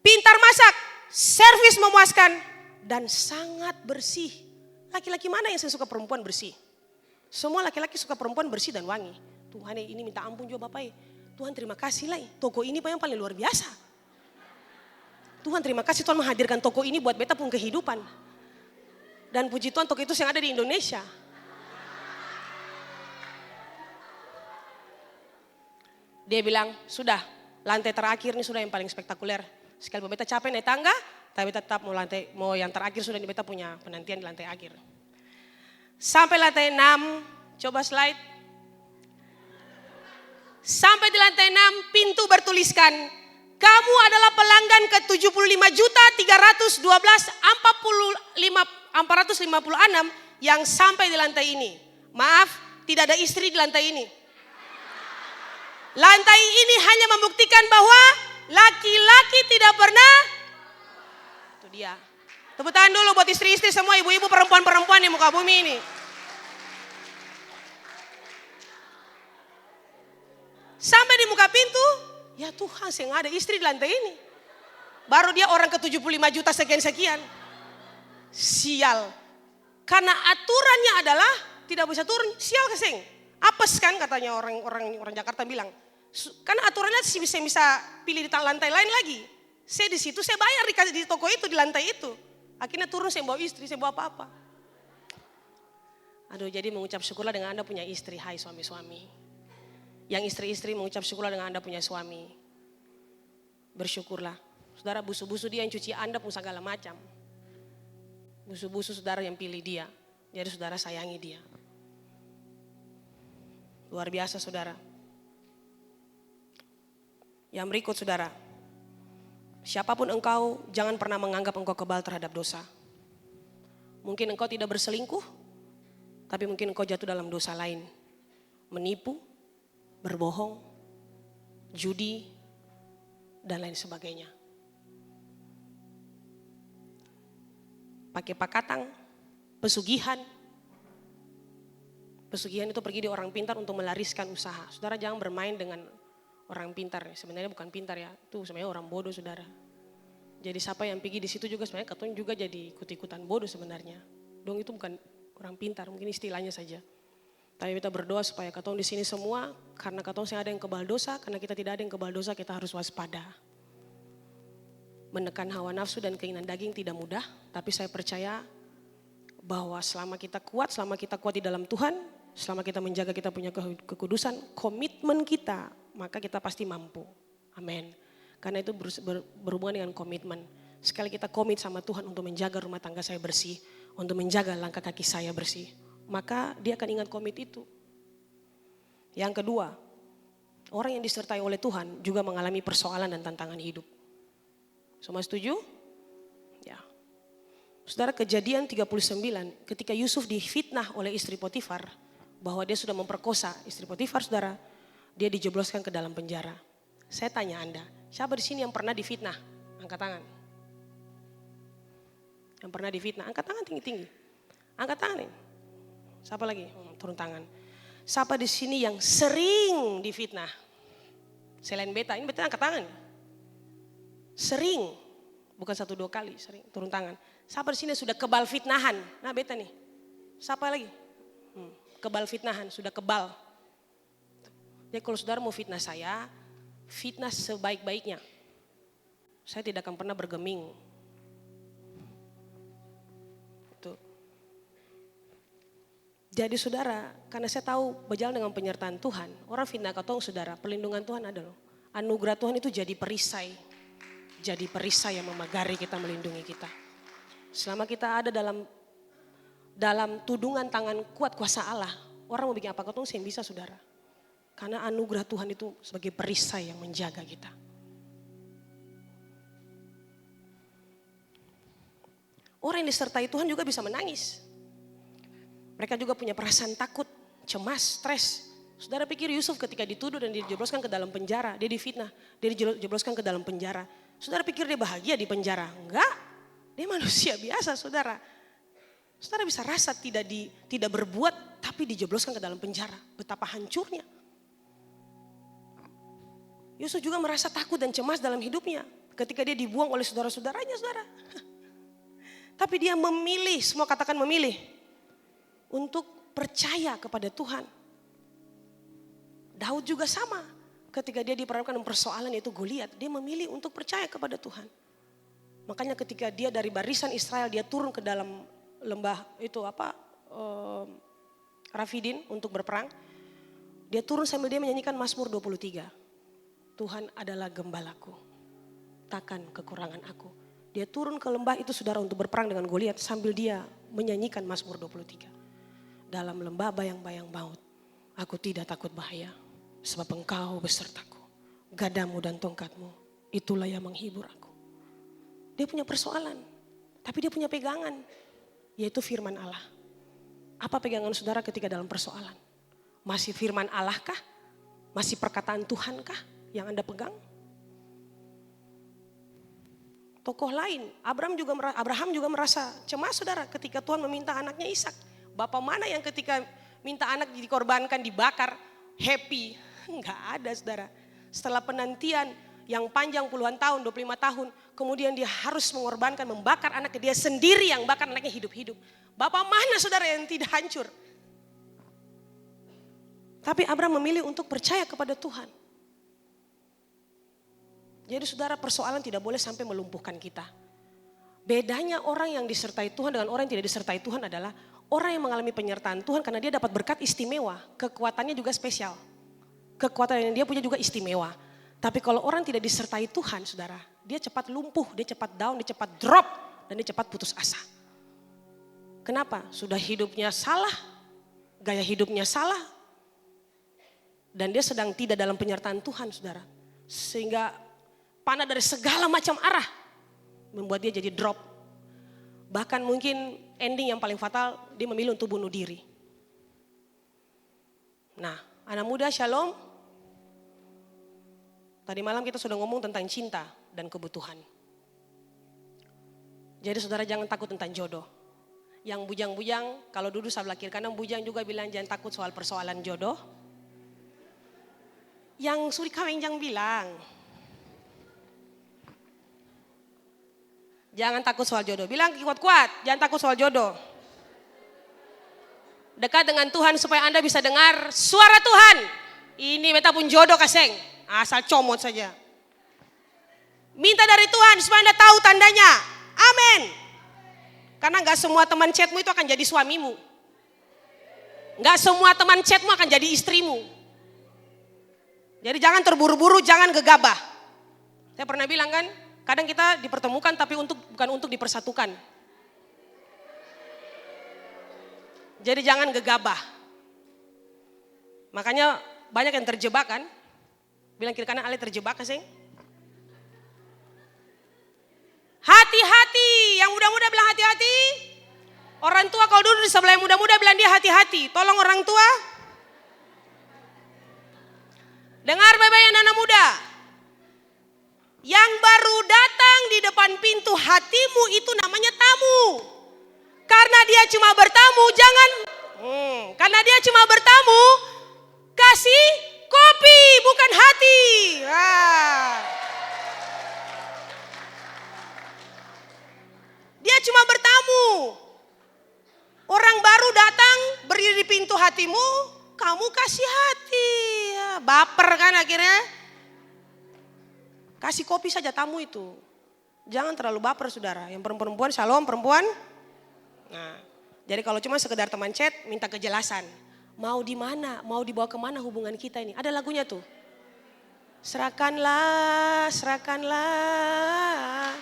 pintar masak, servis memuaskan, dan sangat bersih. Laki-laki mana yang suka perempuan bersih? Semua laki-laki suka perempuan bersih dan wangi. Tuhan ini minta ampun juga Bapak. Tuhan terima kasih lah, toko ini yang paling luar biasa. Tuhan terima kasih Tuhan menghadirkan toko ini buat beta pun kehidupan. Dan puji Tuhan toko itu yang ada di Indonesia. Dia bilang, sudah lantai terakhir ini sudah yang paling spektakuler. Sekali beta capek naik tangga, tapi tetap mau yang terakhir sudah beta punya penantian di lantai akhir. Sampai lantai 6, coba slide. Sampai di lantai 6 pintu bertuliskan, kamu adalah pelanggan ke 75.312.456 yang sampai di lantai ini. Maaf, tidak ada istri di lantai ini. Lantai ini hanya membuktikan bahwa laki-laki tidak pernah. Itu dia. Tepuk tangan dulu buat istri-istri semua, ibu-ibu, perempuan-perempuan di muka bumi ini. Sampai di muka pintu, ya Tuhan saya nggak ada istri di lantai ini. Baru dia orang ke 75 juta sekian-sekian. Sial. Karena aturannya adalah tidak bisa turun, sial keseng. Apes kan katanya orang Jakarta bilang. Karena aturannya bisa pilih di lantai lain lagi. Saya di situ saya bayar di toko itu, di lantai itu. Akhirnya turun saya bawa istri, saya bawa apa-apa. Aduh, jadi mengucap syukurlah dengan Anda punya istri, hai suami-suami. Yang istri-istri mengucap syukurlah dengan Anda punya suami. Bersyukurlah. Saudara, busu-busu dia yang cuci Anda pun segala macam. Busu-busu saudara yang pilih dia. Jadi saudara sayangi dia. Luar biasa saudara. Yang berikut saudara. Siapapun engkau, jangan pernah menganggap engkau kebal terhadap dosa. Mungkin engkau tidak berselingkuh, tapi mungkin engkau jatuh dalam dosa lain. Menipu, berbohong, judi, dan lain sebagainya. Pakai pakatang, pesugihan, Pesugihan itu pergi di orang pintar untuk melariskan usaha. Saudara jangan bermain dengan orang pintar. Sebenarnya bukan pintar ya, itu sebenarnya orang bodoh saudara. Jadi siapa yang pergi di situ juga sebenarnya katanya juga jadi ikut-ikutan bodoh sebenarnya. Dong itu bukan orang pintar, mungkin istilahnya saja. Tapi kita berdoa supaya katong di sini semua, karena katong saya ada yang kebal dosa, karena kita tidak ada yang kebal dosa, kita harus waspada. Menekan hawa nafsu dan keinginan daging tidak mudah, tapi saya percaya bahwa selama kita kuat di dalam Tuhan, selama kita menjaga kita punya kekudusan, komitmen kita, maka kita pasti mampu. Amin. Karena itu berhubungan dengan komitmen. Sekali kita komit sama Tuhan untuk menjaga rumah tangga saya bersih, untuk menjaga langkah kaki saya bersih, maka dia akan ingat komit itu. Yang kedua, orang yang disertai oleh Tuhan juga mengalami persoalan dan tantangan hidup. Semua setuju? Ya. Saudara, Kejadian 39 ketika Yusuf difitnah oleh istri Potifar bahwa dia sudah memperkosa istri Potifar, saudara, dia dijebloskan ke dalam penjara. Saya tanya Anda, siapa di sini yang pernah difitnah? Angkat tangan. Yang pernah difitnah, angkat tangan tinggi-tinggi. Angkat tangan nih. Siapa lagi? Turun tangan. Siapa di sini yang sering difitnah? Selain beta, ini beta angkat tangan. Sering, bukan 1-2 kali, sering. Turun tangan. Siapa di sini sudah kebal fitnahan? Nah beta nih. Siapa lagi? Kebal fitnahan, sudah kebal. Jadi kalau saudara mau fitnah saya, fitnah sebaik-baiknya. Saya tidak akan pernah bergeming. Tuh. Jadi saudara, karena saya tahu berjalan dengan penyertaan Tuhan, orang fitnah katong saudara, perlindungan Tuhan ada loh. Anugerah Tuhan itu jadi perisai. Jadi perisai yang memagari kita, melindungi kita. Selama kita ada dalam tudungan tangan kuat kuasa Allah, orang mau bikin apa katong sih yang bisa saudara. Karena anugerah Tuhan itu sebagai perisai yang menjaga kita. Orang yang disertai Tuhan juga bisa menangis. Mereka juga punya perasaan takut, cemas, stres. Saudara pikir Yusuf ketika dituduh dan dijebloskan ke dalam penjara, dia difitnah, dia dijebloskan ke dalam penjara. Saudara pikir dia bahagia di penjara? Enggak, dia manusia biasa saudara. Saudara bisa rasa tidak berbuat tapi dijebloskan ke dalam penjara. Betapa hancurnya. Yusuf juga merasa takut dan cemas dalam hidupnya ketika dia dibuang oleh saudara-saudaranya saudara. Tapi dia memilih, semua katakan memilih, untuk percaya kepada Tuhan. Daud juga sama, ketika dia diperhadapkan dengan persoalan yaitu Goliat, dia memilih untuk percaya kepada Tuhan. Makanya ketika dia dari barisan Israel, dia turun ke dalam lembah itu Rafidin untuk berperang. Dia turun sambil dia menyanyikan Mazmur 23. Tuhan adalah gembalaku, takkan kekurangan aku. Dia turun ke lembah itu saudara untuk berperang dengan Goliat sambil dia menyanyikan Mazmur 23. Dalam lembah bayang-bayang maut, aku tidak takut bahaya, sebab engkau besertaku. Gadamu dan tongkatmu, itulah yang menghibur aku. Dia punya persoalan, tapi dia punya pegangan, yaitu firman Allah. Apa pegangan saudara ketika dalam persoalan? Masih firman Allah kah? Masih perkataan Tuhan kah yang Anda pegang? Tokoh lain, Abraham juga merasa cemas saudara ketika Tuhan meminta anaknya Ishak. Bapak mana yang ketika minta anak dikorbankan, dibakar, happy? Enggak ada saudara. Setelah penantian yang panjang puluhan tahun, 25 tahun, kemudian dia harus mengorbankan, membakar anaknya, dia sendiri yang bakar anaknya hidup-hidup. Bapak mana saudara yang tidak hancur? Tapi Abraham memilih untuk percaya kepada Tuhan. Jadi saudara, persoalan tidak boleh sampai melumpuhkan kita. Bedanya orang yang disertai Tuhan dengan orang yang tidak disertai Tuhan adalah orang yang mengalami penyertaan Tuhan karena dia dapat berkat istimewa, kekuatannya juga spesial. Kekuatan yang dia punya juga istimewa. Tapi kalau orang tidak disertai Tuhan saudara, dia cepat lumpuh, dia cepat down, dia cepat drop, dan dia cepat putus asa. Kenapa? Sudah hidupnya salah, gaya hidupnya salah, dan dia sedang tidak dalam penyertaan Tuhan saudara. Sehingga panah dari segala macam arah membuat dia jadi drop. Bahkan mungkin ending yang paling fatal, dia memilih untuk bunuh diri. Nah, anak muda shalom. Tadi malam kita sudah ngomong tentang cinta dan kebutuhan. Jadi saudara jangan takut tentang jodoh. Yang bujang-bujang, kalau duduk sebelah kiri kanan bujang juga bilang jangan takut soal persoalan jodoh. Yang suri kawin jangan bilang, jangan takut soal jodoh. Bilang kuat-kuat, jangan takut soal jodoh. Dekat dengan Tuhan supaya Anda bisa dengar suara Tuhan. Ini beta pun jodoh kaseng, asal comot saja. Minta dari Tuhan supaya Anda tahu tandanya. Amin. Karena gak semua teman chatmu itu akan jadi suamimu. Gak semua teman chatmu akan jadi istrimu. Jadi jangan terburu-buru, jangan gegabah. Saya pernah bilang kan, kadang kita dipertemukan tapi bukan untuk dipersatukan. Jadi jangan gegabah. Makanya banyak yang terjebak kan. Bilang kiri kanan, Ale terjebak kasih. Hati-hati, yang muda-muda bilang hati-hati. Orang tua kalau duduk di sebelah yang muda-muda bilang dia hati-hati. Tolong orang tua. Dengar baik-baik anak-anak muda. Yang baru datang di depan pintu hatimu itu namanya tamu. Karena dia cuma bertamu, karena dia cuma bertamu, kasih kopi bukan hati. Dia cuma bertamu. Orang baru datang berdiri di pintu hatimu, kamu kasih hati. Baper kan akhirnya. Kasih kopi saja tamu itu. Jangan terlalu baper saudara. Yang perempuan, shalom perempuan. Nah, jadi kalau cuma sekedar teman chat, minta kejelasan. Mau di mana, mau dibawa kemana hubungan kita ini. Ada lagunya tuh. Serahkanlah, serahkanlah.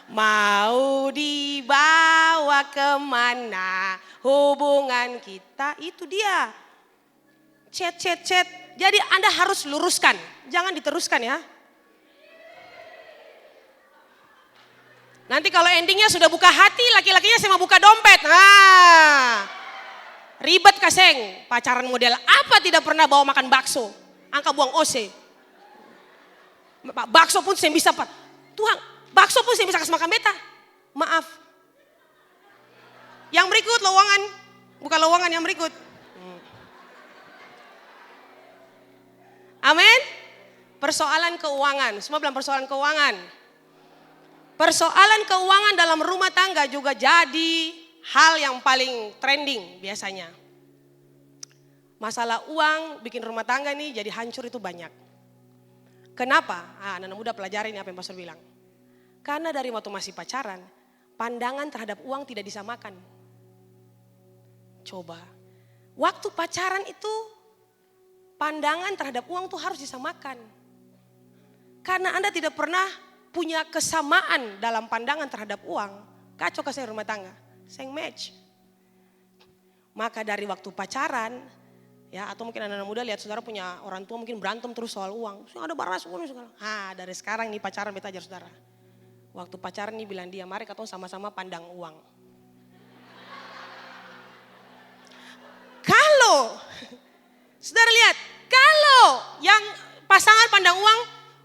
Mau dibawa kemana hubungan kita, itu dia. Chat. Jadi Anda harus luruskan, jangan diteruskan ya. Nanti kalau endingnya sudah buka hati, laki-lakinya saya mau buka dompet. Ribet kaseng, pacaran model apa tidak pernah bawa makan bakso. Angka buang OC. Bakso pun saya bisa, Pak. Tuhan, bakso pun saya bisa kasih makan beta. Maaf. Yang berikut lowongan, bukan lowongan yang berikut. Amin. Persoalan keuangan, semua bilang persoalan keuangan. Persoalan keuangan dalam rumah tangga juga jadi hal yang paling trending biasanya. Masalah uang bikin rumah tangga nih jadi hancur itu banyak. Kenapa? Anak muda pelajarin apa yang pastor bilang. Karena dari waktu masih pacaran, pandangan terhadap uang tidak disamakan. Coba, waktu pacaran itu pandangan terhadap uang tuh harus disamakan. Karena Anda tidak pernah punya kesamaan dalam pandangan terhadap uang, kacau kasih rumah tangga, seng match. Maka dari waktu pacaran, ya atau mungkin anak-anak muda lihat saudara punya orang tua mungkin berantem terus soal uang, ada baras uang segala. Dari sekarang nih pacaran beta ajar saudara. Waktu pacaran nih bilang dia, mari katong sama-sama pandang uang. Kalau saudara lihat, kalau yang pasangan pandang uang,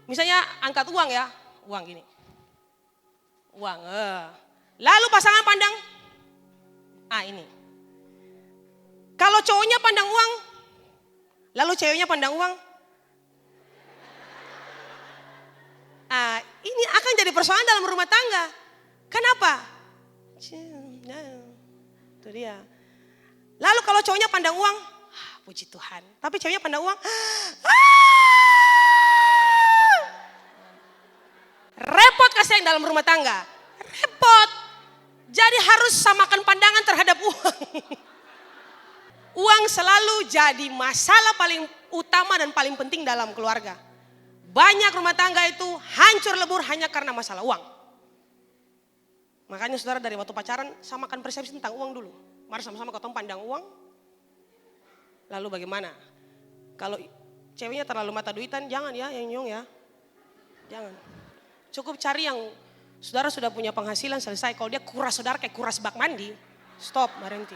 misalnya angkat uang ya, uang gini. Uang. Lalu pasangan pandang, ini. Kalau cowoknya pandang uang, lalu ceweknya pandang uang. Ini akan jadi persoalan dalam rumah tangga. Kenapa? Itu dia. Lalu kalau cowoknya pandang uang, puji Tuhan. Tapi ceweknya pandang uang, repot kasih yang dalam rumah tangga. Repot. Jadi harus samakan pandangan terhadap uang. Uang selalu jadi masalah paling utama dan paling penting dalam keluarga. Banyak rumah tangga itu hancur lebur hanya karena masalah uang. Makanya saudara dari waktu pacaran samakan persepsi tentang uang dulu. Mari sama-sama ketemu pandang uang. Lalu bagaimana? Kalau ceweknya terlalu mata duitan, jangan ya yang nyong ya. Jangan. Cukup cari yang saudara sudah punya penghasilan selesai. Kalau dia kuras saudara kayak kuras bak mandi, stop, berhenti.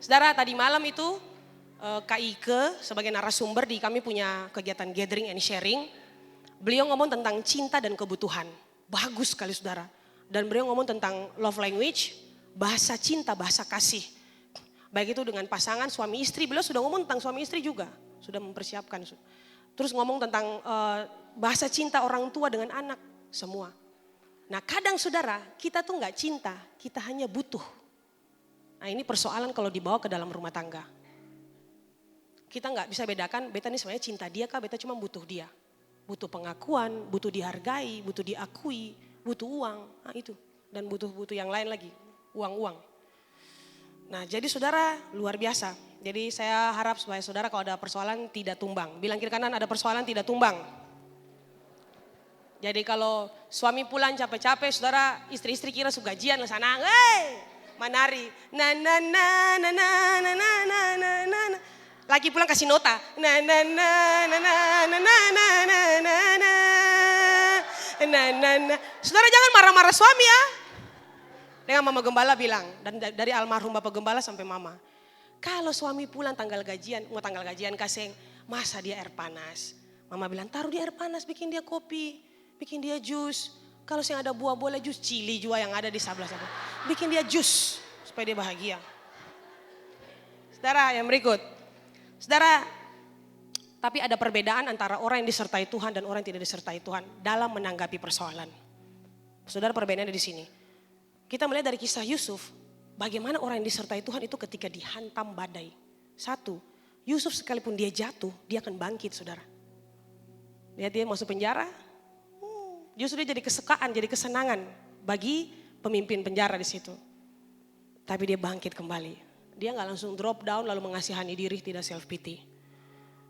Saudara tadi malam itu Kak Ike sebagai narasumber di kami punya kegiatan gathering and sharing. Beliau ngomong tentang cinta dan kebutuhan. Bagus sekali saudara. Dan beliau ngomong tentang love language, bahasa cinta, bahasa kasih. Baik itu dengan pasangan, suami istri. Beliau sudah ngomong tentang suami istri juga. Sudah mempersiapkan. Terus ngomong tentang bahasa cinta orang tua dengan anak. Semua. Nah kadang saudara, kita tuh gak cinta, kita hanya butuh. Nah ini persoalan kalau dibawa ke dalam rumah tangga. Kita gak bisa bedakan, beta ini sebenarnya cinta dia kah, beta cuma butuh dia. Butuh pengakuan, butuh dihargai, butuh diakui, butuh uang. Nah itu, dan butuh yang lain lagi, uang-uang. Nah jadi saudara luar biasa. Jadi saya harap supaya saudara kalau ada persoalan tidak tumbang. Bilang kiri kanan ada persoalan tidak tumbang. Jadi kalau suami pulang capek-capek, saudara istri-istri kira gajian lah sana, menari, na na na na na na na na na na, lagi pulang kasih nota, na na na na na na na na na na na na na. Saudara jangan marah-marah suami ya. Dengan Mama Gembala bilang, dan dari almarhum Bapak Gembala sampai Mama, kalau suami pulang tanggal gajian, mau tanggal gajian kasih, masa dia air panas. Mama bilang taruh di air panas, bikin dia kopi. Bikin dia jus, kalau yang ada buah boleh jus cili juga yang ada di sebelah sana. Bikin dia jus supaya dia bahagia. Saudara yang berikut. Saudara, tapi ada perbedaan antara orang yang disertai Tuhan dan orang yang tidak disertai Tuhan dalam menanggapi persoalan. Saudara perbedaannya di sini. Kita melihat dari kisah Yusuf, bagaimana orang yang disertai Tuhan itu ketika dihantam badai. Satu, Yusuf sekalipun dia jatuh, dia akan bangkit saudara. Lihat dia masuk penjara. Justru dia jadi kesukaan, jadi kesenangan bagi pemimpin penjara di situ. Tapi dia bangkit kembali. Dia nggak langsung drop down lalu mengasihani diri, tidak self pity.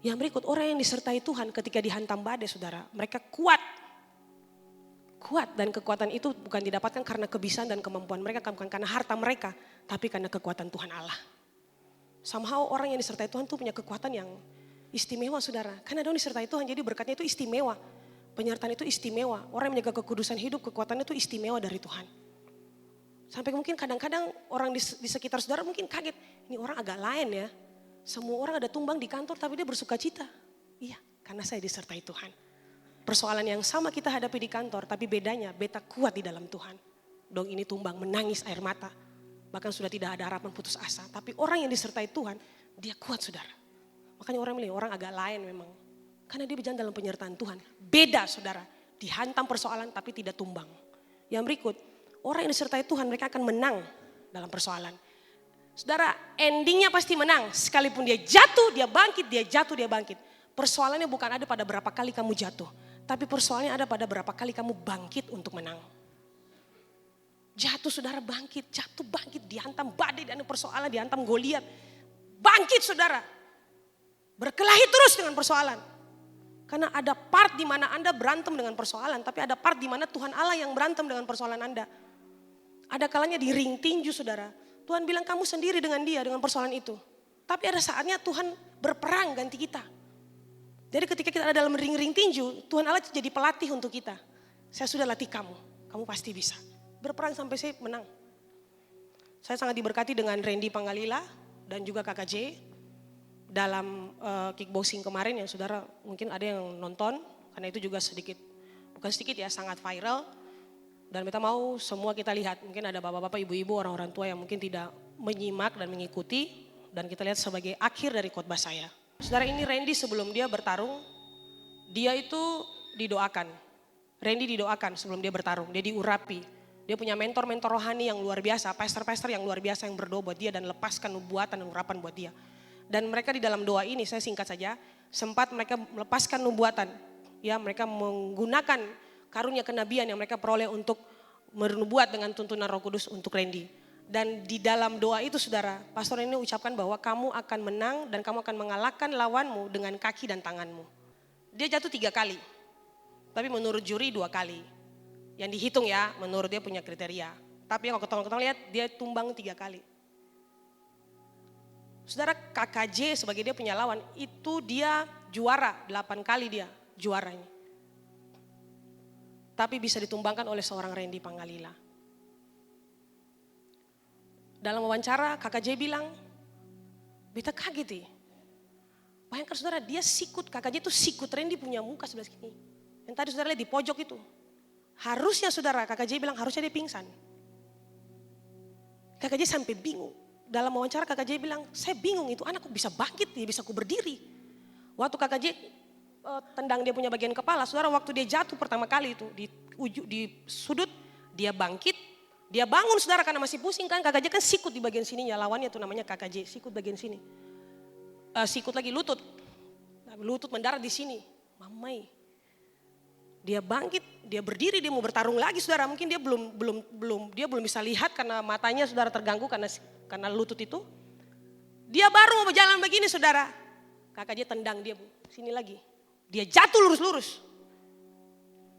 Yang berikut orang yang disertai Tuhan ketika dihantam badai saudara, mereka kuat. Kuat dan kekuatan itu bukan didapatkan karena kebiasaan dan kemampuan mereka, bukan karena harta mereka, tapi karena kekuatan Tuhan Allah. Somehow orang yang disertai Tuhan tuh punya kekuatan yang istimewa saudara. Karena dia disertai Tuhan jadi berkatnya itu istimewa. Penyertaan itu istimewa. Orang yang menjaga kekudusan hidup, kekuatannya itu istimewa dari Tuhan. Sampai mungkin kadang-kadang orang di sekitar saudara mungkin kaget. Ini orang agak lain ya. Semua orang ada tumbang di kantor tapi dia bersuka cita. Iya, karena saya disertai Tuhan. Persoalan yang sama kita hadapi di kantor, tapi bedanya beta kuat di dalam Tuhan. Dong ini tumbang, menangis air mata. Bahkan sudah tidak ada harapan putus asa. Tapi orang yang disertai Tuhan, dia kuat saudara. Makanya orang bilang orang agak lain memang. Karena dia berjalan dalam penyertaan Tuhan. Beda saudara, dihantam persoalan tapi tidak tumbang. Yang berikut, orang yang disertai Tuhan mereka akan menang dalam persoalan. Saudara, endingnya pasti menang. Sekalipun dia jatuh, dia bangkit, dia jatuh, dia bangkit. Persoalannya bukan ada pada berapa kali kamu jatuh. Tapi persoalannya ada pada berapa kali kamu bangkit untuk menang. Jatuh saudara bangkit, jatuh bangkit, dihantam badai dan persoalan, dihantam Goliat. Bangkit saudara. Berkelahi terus dengan persoalan. Karena ada part di mana Anda berantem dengan persoalan, tapi ada part di mana Tuhan Allah yang berantem dengan persoalan Anda. Ada kalanya di ring tinju saudara. Tuhan bilang kamu sendiri dengan dia, dengan persoalan itu. Tapi ada saatnya Tuhan berperang ganti kita. Jadi ketika kita ada dalam ring tinju, Tuhan Allah jadi pelatih untuk kita. Saya sudah latih kamu, kamu pasti bisa. Berperang sampai saya menang. Saya sangat diberkati dengan Randy Pangalila dan juga Kakak J. Dalam kickboxing kemarin yang saudara mungkin ada yang nonton. Karena itu juga sedikit, bukan sedikit ya, sangat viral. Dan kita mau semua kita lihat. Mungkin ada bapak-bapak, ibu-ibu, orang-orang tua yang mungkin tidak menyimak dan mengikuti. Dan kita lihat sebagai akhir dari khotbah saya. Saudara ini Randy sebelum dia bertarung, dia itu didoakan. Randy didoakan sebelum dia bertarung, dia diurapi. Dia punya mentor-mentor rohani yang luar biasa, pastor-pastor yang luar biasa yang berdoa buat dia dan lepaskan nubuatan dan urapan buat dia. Dan mereka di dalam doa ini, saya singkat saja, sempat mereka melepaskan nubuatan. Ya, mereka menggunakan karunia kenabian yang mereka peroleh untuk menubuat dengan tuntunan Roh Kudus untuk Randy. Dan di dalam doa itu saudara, pastor ini ucapkan bahwa kamu akan menang dan kamu akan mengalahkan lawanmu dengan kaki dan tanganmu. Dia jatuh 3 kali, tapi menurut juri 2 kali. Yang dihitung ya, menurut dia punya kriteria. Tapi yang ketong-ketong lihat, dia tumbang 3 kali. Saudara KKJ sebagai dia punya lawan, itu dia juara 8 kali dia juaranya. Tapi bisa ditumbangkan oleh seorang Randy Pangalila. Dalam wawancara KKJ bilang, beta kaget Bayangkan saudara, dia sikut, kakaknya itu sikut, Randy punya muka sebelah sini. Yang tadi saudara lihat di pojok itu. Harusnya saudara, kakak J bilang harusnya dia pingsan. Kakak J sampai bingung. Dalam wawancara kakak J bilang, saya bingung itu anakku bisa bangkit, dia bisa ku berdiri. Waktu kakak J tendang dia punya bagian kepala, saudara waktu dia jatuh pertama kali itu di sudut, dia bangkit, dia bangun saudara karena masih pusing kan. Kakak J kan sikut di bagian sininya, lawannya itu namanya kakak J, sikut bagian sini. Sikut lagi lutut mendarat di sini, mamai. Dia bangkit, dia berdiri, dia mau bertarung lagi saudara. Mungkin dia belum bisa lihat karena matanya saudara terganggu karena lutut itu. Dia baru mau berjalan begini saudara. Kakak dia tendang dia sini lagi. Dia jatuh lurus-lurus.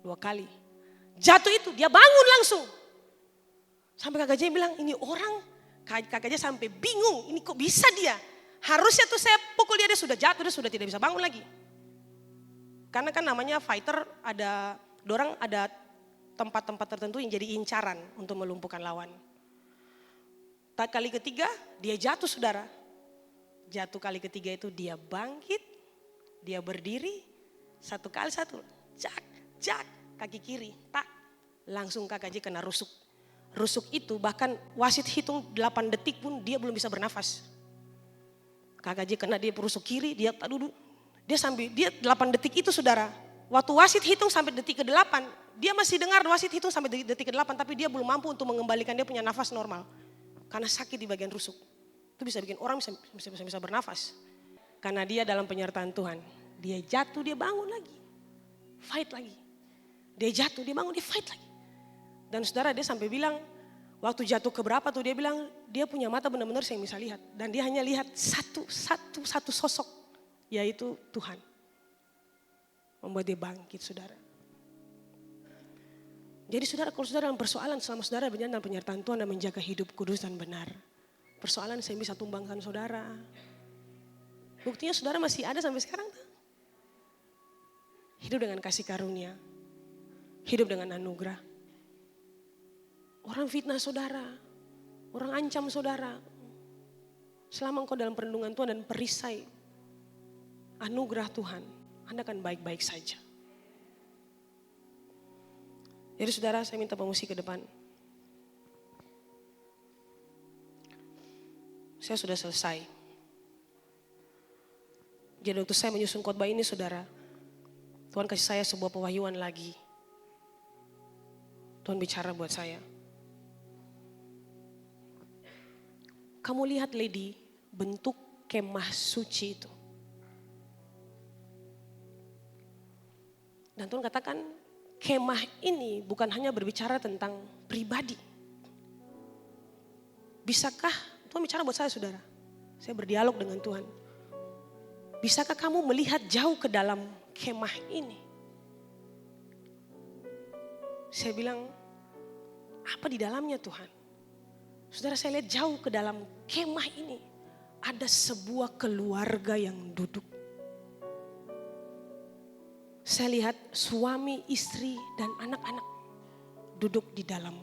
2 kali. Jatuh itu dia bangun langsung. Sampai kakak dia bilang ini orang. Kakak dia sampai bingung ini kok bisa dia. Harusnya tuh saya pukul dia sudah jatuh, dia sudah tidak bisa bangun lagi. Karena kan namanya fighter ada tempat-tempat tertentu yang jadi incaran untuk melumpuhkan lawan. Kali ketiga dia jatuh saudara. Jatuh kali ketiga itu dia bangkit, dia berdiri, 1 kali 1, jak, kaki kiri, tak, langsung kakak J kena rusuk. Rusuk itu bahkan wasit hitung 8 detik pun dia belum bisa bernafas. Kakak J kena dia rusuk kiri, dia tak duduk. Dia 8 detik itu saudara. Waktu wasit hitung sampai detik ke-8, dia masih dengar wasit hitung sampai detik ke-8 tapi dia belum mampu untuk mengembalikan dia punya nafas normal. Karena sakit di bagian rusuk. Itu bisa bikin orang bisa bernafas. Karena dia dalam penyertaan Tuhan. Dia jatuh, dia bangun lagi. Fight lagi. Dia jatuh, dia bangun, dia fight lagi. Dan saudara dia sampai bilang, waktu jatuh keberapa tuh dia bilang, dia punya mata benar-benar saya bisa lihat. Dan dia hanya lihat satu sosok. Yaitu Tuhan. Membuat dia bangkit saudara. Jadi saudara kalau saudara dalam persoalan selama saudara berjalan dalam penyertaan Tuhan dan menjaga hidup kudus dan benar. Persoalan saya bisa tumbangkan saudara. Buktinya saudara masih ada sampai sekarang. Hidup dengan kasih karunia. Hidup dengan anugerah. Orang fitnah saudara. Orang ancam saudara. Selama engkau dalam perlindungan Tuhan dan perisai anugerah Tuhan, Anda akan baik-baik saja. Jadi saudara, saya minta pemusik ke depan. Saya sudah selesai. Jadi waktu saya menyusun khotbah ini saudara, Tuhan kasih saya sebuah pewahyuan lagi. Tuhan bicara buat saya. Kamu lihat Lady, bentuk kemah suci itu. Dan Tuhan katakan kemah ini bukan hanya berbicara tentang pribadi. Bisakah, Tuhan bicara buat saya saudara. Saya berdialog dengan Tuhan. Bisakah kamu melihat jauh ke dalam kemah ini? Saya bilang, apa di dalamnya Tuhan? Saudara saya lihat jauh ke dalam kemah ini. Ada sebuah keluarga yang duduk. Saya lihat suami, istri, dan anak-anak duduk di dalam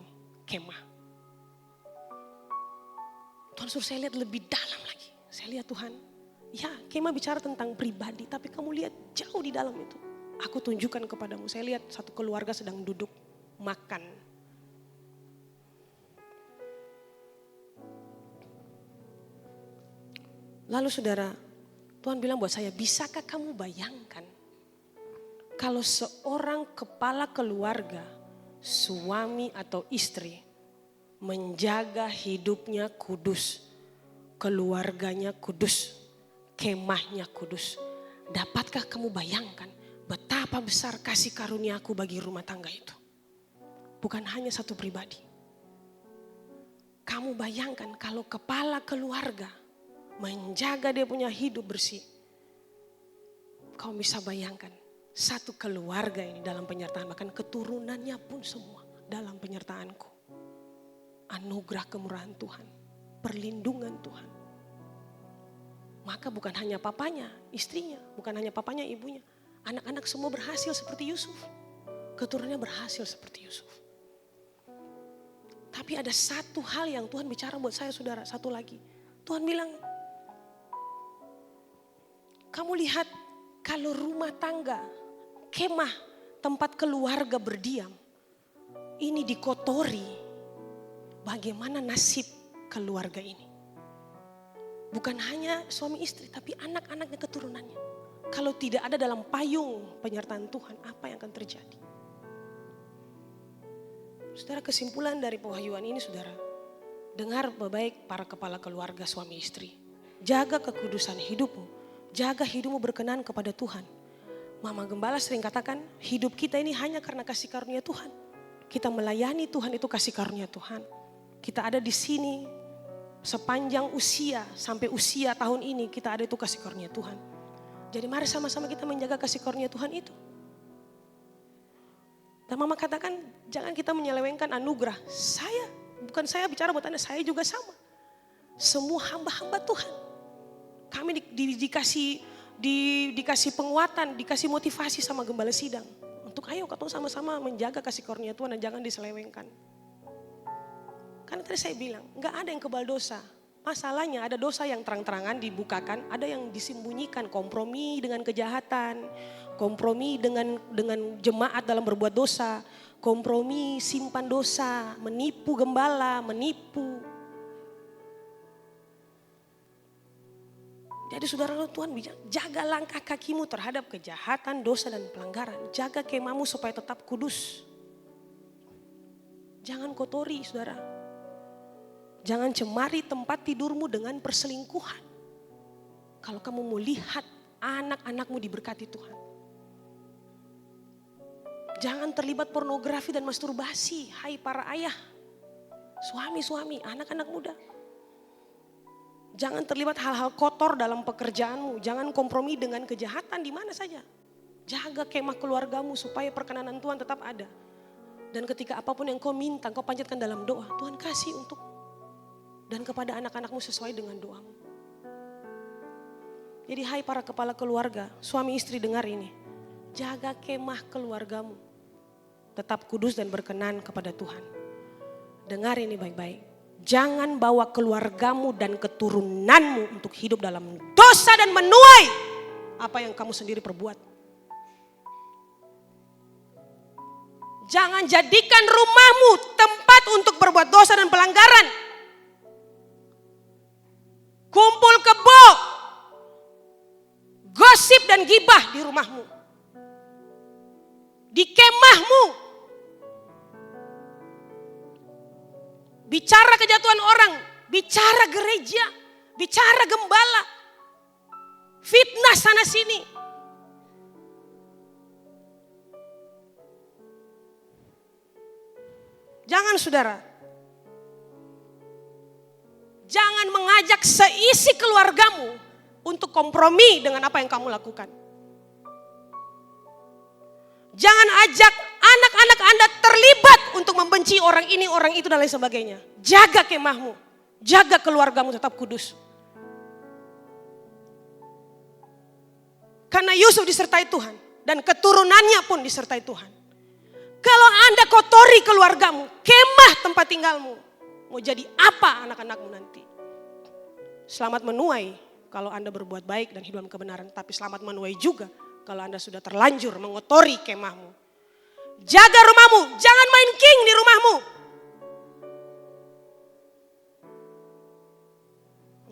kemah. Tuhan suruh saya lihat lebih dalam lagi. Saya lihat Tuhan, ya kemah bicara tentang pribadi, tapi kamu lihat jauh di dalam itu. Aku tunjukkan kepadamu, saya lihat satu keluarga sedang duduk makan. Lalu saudara, Tuhan bilang buat saya, bisakah kamu bayangkan kalau seorang kepala keluarga, suami atau istri menjaga hidupnya kudus, keluarganya kudus, kemahnya kudus. Dapatkah kamu bayangkan betapa besar kasih karunia-Ku bagi rumah tangga itu? Bukan hanya satu pribadi. Kamu bayangkan kalau kepala keluarga menjaga dia punya hidup bersih. Kau bisa bayangkan satu keluarga ini dalam penyertaan, bahkan keturunannya pun semua dalam penyertaan-Ku. Anugerah kemurahan Tuhan, perlindungan Tuhan. Maka bukan hanya papanya, istrinya, bukan hanya papanya, ibunya. Anak-anak semua berhasil seperti Yusuf. Keturunannya berhasil seperti Yusuf. Tapi ada satu hal yang Tuhan bicara buat saya saudara, satu lagi. Tuhan bilang, Kamu lihat kalau rumah tangga, kemah, tempat keluarga berdiam, ini dikotori, bagaimana nasib keluarga ini? Bukan hanya suami istri, tapi anak-anaknya, keturunannya. Kalau tidak ada dalam payung penyertaan Tuhan, apa yang akan terjadi? Saudara, kesimpulan dari pewahyuan ini, saudara, dengar baik para kepala keluarga suami istri. Jaga kekudusan hidupmu, jaga hidupmu berkenan kepada Tuhan. Mama Gembala sering katakan, hidup kita ini hanya karena kasih karunia Tuhan. Kita melayani Tuhan itu kasih karunia Tuhan. Kita ada di sini sepanjang usia, sampai usia tahun ini kita ada itu kasih karunia Tuhan. Jadi mari sama-sama kita menjaga kasih karunia Tuhan itu. Dan mama katakan, jangan kita menyelewengkan anugerah. Bukan saya bicara buat Anda, saya juga sama. Semua hamba-hamba Tuhan. Kami dikasih penguatan, dikasih motivasi sama Gembala Sidang. Untuk ayo ketemu sama-sama menjaga kasih karunia Tuhan dan jangan diselewengkan. Karena tadi saya bilang, gak ada yang kebal dosa. Masalahnya ada dosa yang terang-terangan dibukakan, ada yang disembunyikan, kompromi dengan kejahatan, kompromi dengan jemaat dalam berbuat dosa, kompromi simpan dosa, menipu gembala, menipu. Jadi saudara Tuhan bilang, jaga langkah kakimu terhadap kejahatan, dosa dan pelanggaran. Jaga kemahmu supaya tetap kudus. Jangan kotori saudara. Jangan cemari tempat tidurmu dengan perselingkuhan. Kalau kamu mau lihat anak-anakmu diberkati Tuhan. Jangan terlibat pornografi dan masturbasi. Hai para ayah, suami-suami, anak-anak muda. Jangan terlibat hal-hal kotor dalam pekerjaanmu. Jangan kompromi dengan kejahatan di mana saja. Jaga kemah keluargamu supaya perkenanan Tuhan tetap ada. Dan ketika apapun yang kau minta, kau panjatkan dalam doa. Tuhan kasih untuk dan kepada anak-anakmu sesuai dengan doamu. Jadi hai para kepala keluarga, suami istri dengar ini. Jaga kemah keluargamu. Tetap kudus dan berkenan kepada Tuhan. Dengar ini baik-baik. Jangan bawa keluargamu dan keturunanmu untuk hidup dalam dosa dan menuai apa yang kamu sendiri perbuat. Jangan jadikan rumahmu tempat untuk berbuat dosa dan pelanggaran. Kumpul kebo, gosip dan gibah di rumahmu, di kemahmu. Bicara kejatuhan orang, bicara gereja, bicara gembala, fitnah sana sini. Jangan saudara. Jangan mengajak seisi keluargamu untuk kompromi dengan apa yang kamu lakukan. Jangan ajak anak-anak Anda terlibat untuk membenci orang ini, orang itu dan lain sebagainya. Jaga kemahmu, jaga keluargamu tetap kudus. Karena Yusuf disertai Tuhan dan keturunannya pun disertai Tuhan. Kalau Anda kotori keluargamu, kemah tempat tinggalmu, mau jadi apa anak-anakmu nanti? Selamat menuai kalau Anda berbuat baik dan hidup dalam kebenaran. Tapi selamat menuai juga kalau Anda sudah terlanjur mengotori kemahmu. Jaga rumahmu, jangan main king di rumahmu.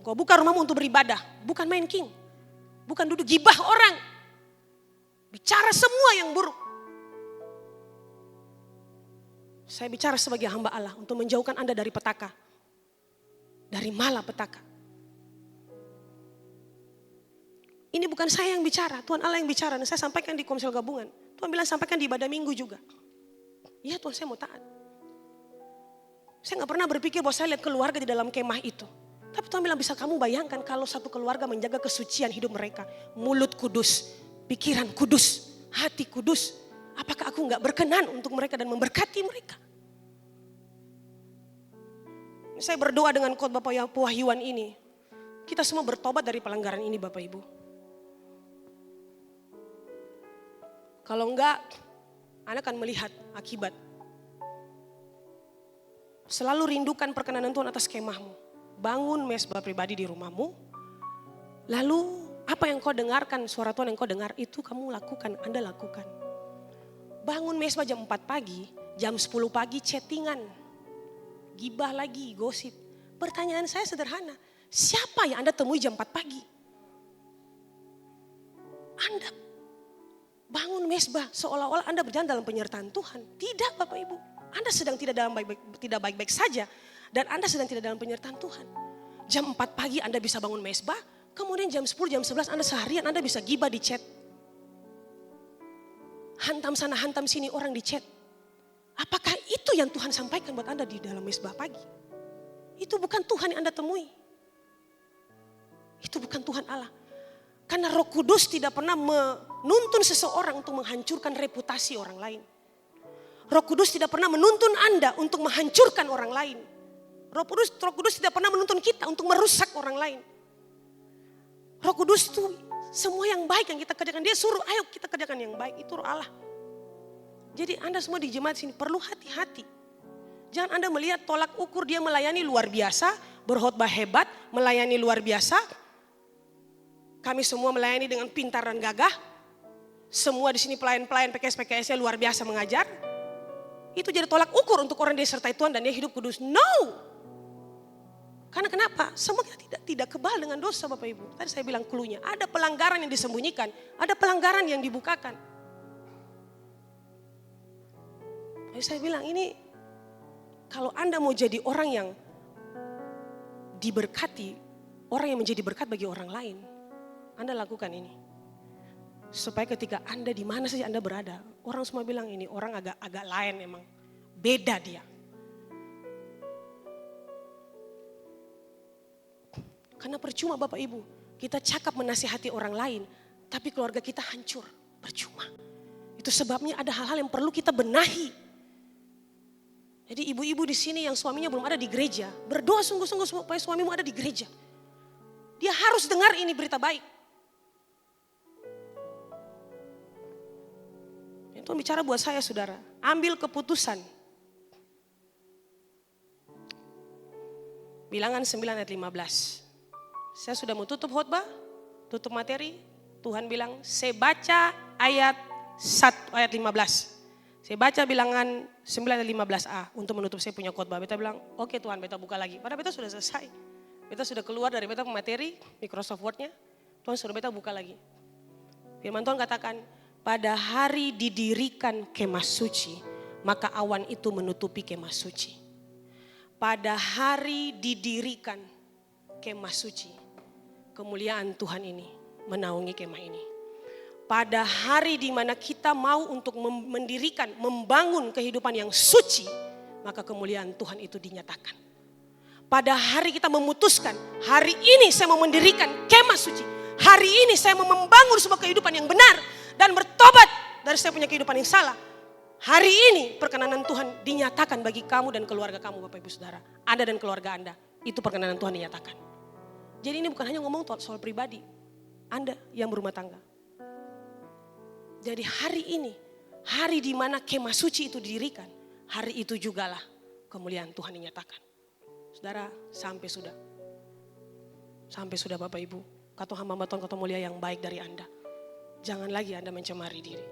Engkau buka rumahmu untuk beribadah, bukan main king. Bukan duduk gibah orang. Bicara semua yang buruk. Saya bicara sebagai hamba Allah untuk menjauhkan Anda dari petaka. Dari malapetaka. Ini bukan saya yang bicara, Tuhan Allah yang bicara. Dan saya sampaikan di Komsel Gabungan. Tuhan bilang sampaikan di ibadah minggu juga. Iya Tuhan, saya mau taat. Saya gak pernah berpikir bahwa saya lihat keluarga di dalam kemah itu. Tapi Tuhan bilang bisa kamu bayangkan kalau satu keluarga menjaga kesucian hidup mereka. Mulut kudus, pikiran kudus, hati kudus. Apakah aku gak berkenan untuk mereka dan memberkati mereka? Saya berdoa dengan khotbah pewahyuan ini. Kita semua bertobat dari pelanggaran ini Bapak Ibu. Kalau enggak, Anda akan melihat akibat. Selalu rindukan perkenanan Tuhan atas kemahmu. Bangun mesbah pribadi di rumahmu. Lalu Apa yang kau dengarkan, suara Tuhan yang kau dengar, itu kamu lakukan, Anda lakukan. Bangun mesbah jam 4 pagi, jam 10 pagi chattingan. Gibah lagi, gosip. Pertanyaan saya sederhana, siapa yang Anda temui jam 4 pagi? Anda bangun mesbah seolah-olah Anda berjalan dalam penyertaan Tuhan. Tidak Bapak Ibu, Anda sedang tidak baik-baik saja. Dan Anda sedang tidak dalam penyertaan Tuhan. Jam 4 pagi Anda bisa bangun mesbah, kemudian jam 10, jam 11 Anda seharian Anda bisa gibah di chat. Hantam sana, hantam sini orang di chat. Apakah itu yang Tuhan sampaikan buat Anda di dalam mesbah pagi? Itu bukan Tuhan yang Anda temui. Itu bukan Tuhan Allah. Karena Roh Kudus tidak pernah menuntun seseorang untuk menghancurkan reputasi orang lain. Roh Kudus tidak pernah menuntun Anda untuk menghancurkan orang lain. Roh Kudus tidak pernah menuntun kita untuk merusak orang lain. Roh Kudus itu semua yang baik yang kita kerjakan, dia suruh ayo kita kerjakan yang baik, itu Roh Allah. Jadi Anda semua di jemaat sini perlu hati-hati. Jangan Anda melihat tolak ukur dia melayani luar biasa, berkhotbah hebat, melayani luar biasa. Kami semua melayani dengan pintar dan gagah. Semua di sini pelayan-pelayan PKS-PKS-nya luar biasa mengajar. Itu jadi tolak ukur untuk orang dia sertai Tuhan dan dia hidup kudus. No. Karena kenapa? Semua kita tidak kebal dengan dosa Bapak Ibu. Tadi saya bilang cluenya, ada pelanggaran yang disembunyikan, ada pelanggaran yang dibukakan. Jadi saya bilang ini, kalau Anda mau jadi orang yang diberkati, orang yang menjadi berkat bagi orang lain, Anda lakukan ini. Supaya ketika Anda di mana saja Anda berada, orang semua bilang ini orang agak lain emang, beda dia. Karena percuma Bapak Ibu, kita cakap menasihati orang lain, tapi keluarga kita hancur, percuma. Itu sebabnya ada hal-hal yang perlu kita benahi. Jadi ibu-ibu di sini yang suaminya belum ada di gereja, berdoa sungguh-sungguh supaya suamimu ada di gereja. Dia harus dengar ini berita baik. Tuhan bicara buat saya saudara, ambil keputusan. Bilangan 9 ayat 15. Saya sudah mau tutup khotbah, tutup materi. Tuhan bilang, saya baca ayat 1 ayat 15. Saya baca bilangan 9 ayat 15a untuk menutup saya punya khotbah. Beta bilang, oke Tuhan, beta buka lagi. Padahal beta sudah selesai. Beta sudah keluar dari beta materi, Microsoft Word-nya. Tuhan suruh beta buka lagi. Firman Tuhan katakan, pada hari didirikan kemah suci, maka awan itu menutupi kemah suci. Pada hari didirikan kemah suci, kemuliaan Tuhan ini menaungi kemah ini. Pada hari di mana kita mau untuk mendirikan, membangun kehidupan yang suci, maka kemuliaan Tuhan itu dinyatakan. Pada hari kita memutuskan, hari ini saya mau mendirikan kemah suci. Hari ini saya mau membangun sebuah kehidupan yang benar dan bertobat dari saya punya kehidupan yang salah. Hari ini perkenanan Tuhan dinyatakan bagi kamu dan keluarga kamu Bapak Ibu Saudara. Anda dan keluarga Anda, itu perkenanan Tuhan dinyatakan. Jadi ini bukan hanya ngomong soal pribadi, Anda yang berumah tangga. Jadi hari ini, hari di mana kemah suci itu didirikan, hari itu jugalah kemuliaan Tuhan dinyatakan. Saudara, sampai sudah Bapak Ibu, kata hamba Tuhan, kata mulia yang baik dari Anda. Jangan lagi Anda mencemari diri.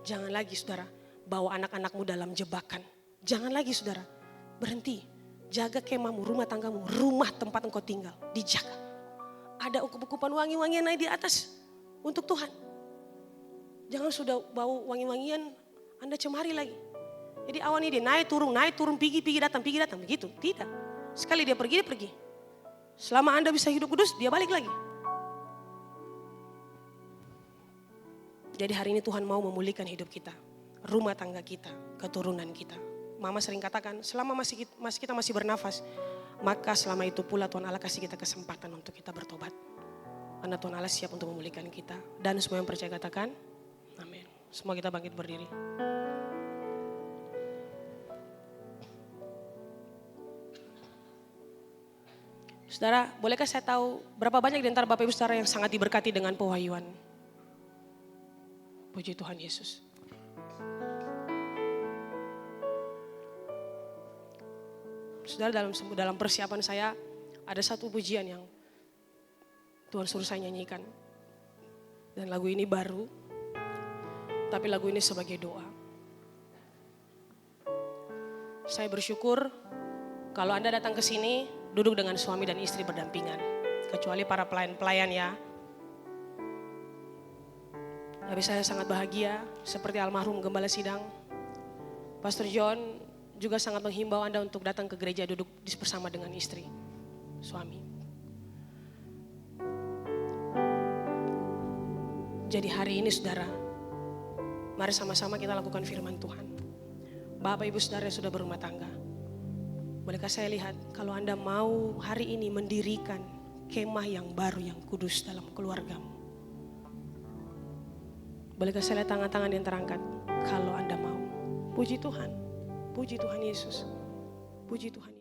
Jangan lagi saudara, bawa anak-anakmu dalam jebakan. Jangan lagi saudara, berhenti. Jaga kemahmu, rumah tanggamu, rumah tempat engkau tinggal, dijaga. Ada ukup-ukupan wangi-wangian naik di atas untuk Tuhan. Jangan sudah bau wangi-wangian Anda cemari lagi. Jadi awan ini dia naik turun, pergi datang, begitu. Tidak. Sekali dia pergi. Selama Anda bisa hidup kudus, dia balik lagi. Jadi hari ini Tuhan mau memulihkan hidup kita, rumah tangga kita, keturunan kita. Mama sering katakan, selama kita masih bernafas, maka selama itu pula Tuhan Allah kasih kita kesempatan untuk kita bertobat. Karena Tuhan Allah siap untuk memulihkan kita. Dan semua yang percaya katakan, amin. Semua kita bangkit berdiri. Saudara, bolehkah saya tahu berapa banyak di antara Bapak Ibu Saudara yang sangat diberkati dengan pewahyuan? Puji Tuhan Yesus. Saudara, dalam persiapan saya ada satu pujian yang Tuhan suruh saya nyanyikan. Dan lagu ini baru, tapi lagu ini sebagai doa. Saya bersyukur kalau Anda datang ke sini duduk dengan suami dan istri berdampingan. Kecuali para pelayan-pelayan ya. Tapi saya sangat bahagia seperti almarhum Gembala Sidang. Pastor John juga sangat menghimbau Anda untuk datang ke gereja duduk bersama dengan istri, suami. Jadi hari ini saudara, mari sama-sama kita lakukan firman Tuhan. Bapak Ibu Saudara yang sudah berumah tangga, bolehkah saya lihat kalau Anda mau hari ini mendirikan kemah yang baru yang kudus dalam keluargamu? Bolehkah saya lihat tangan-tangan yang terangkat kalau Anda mau? Puji Tuhan, puji Tuhan Yesus, puji Tuhan.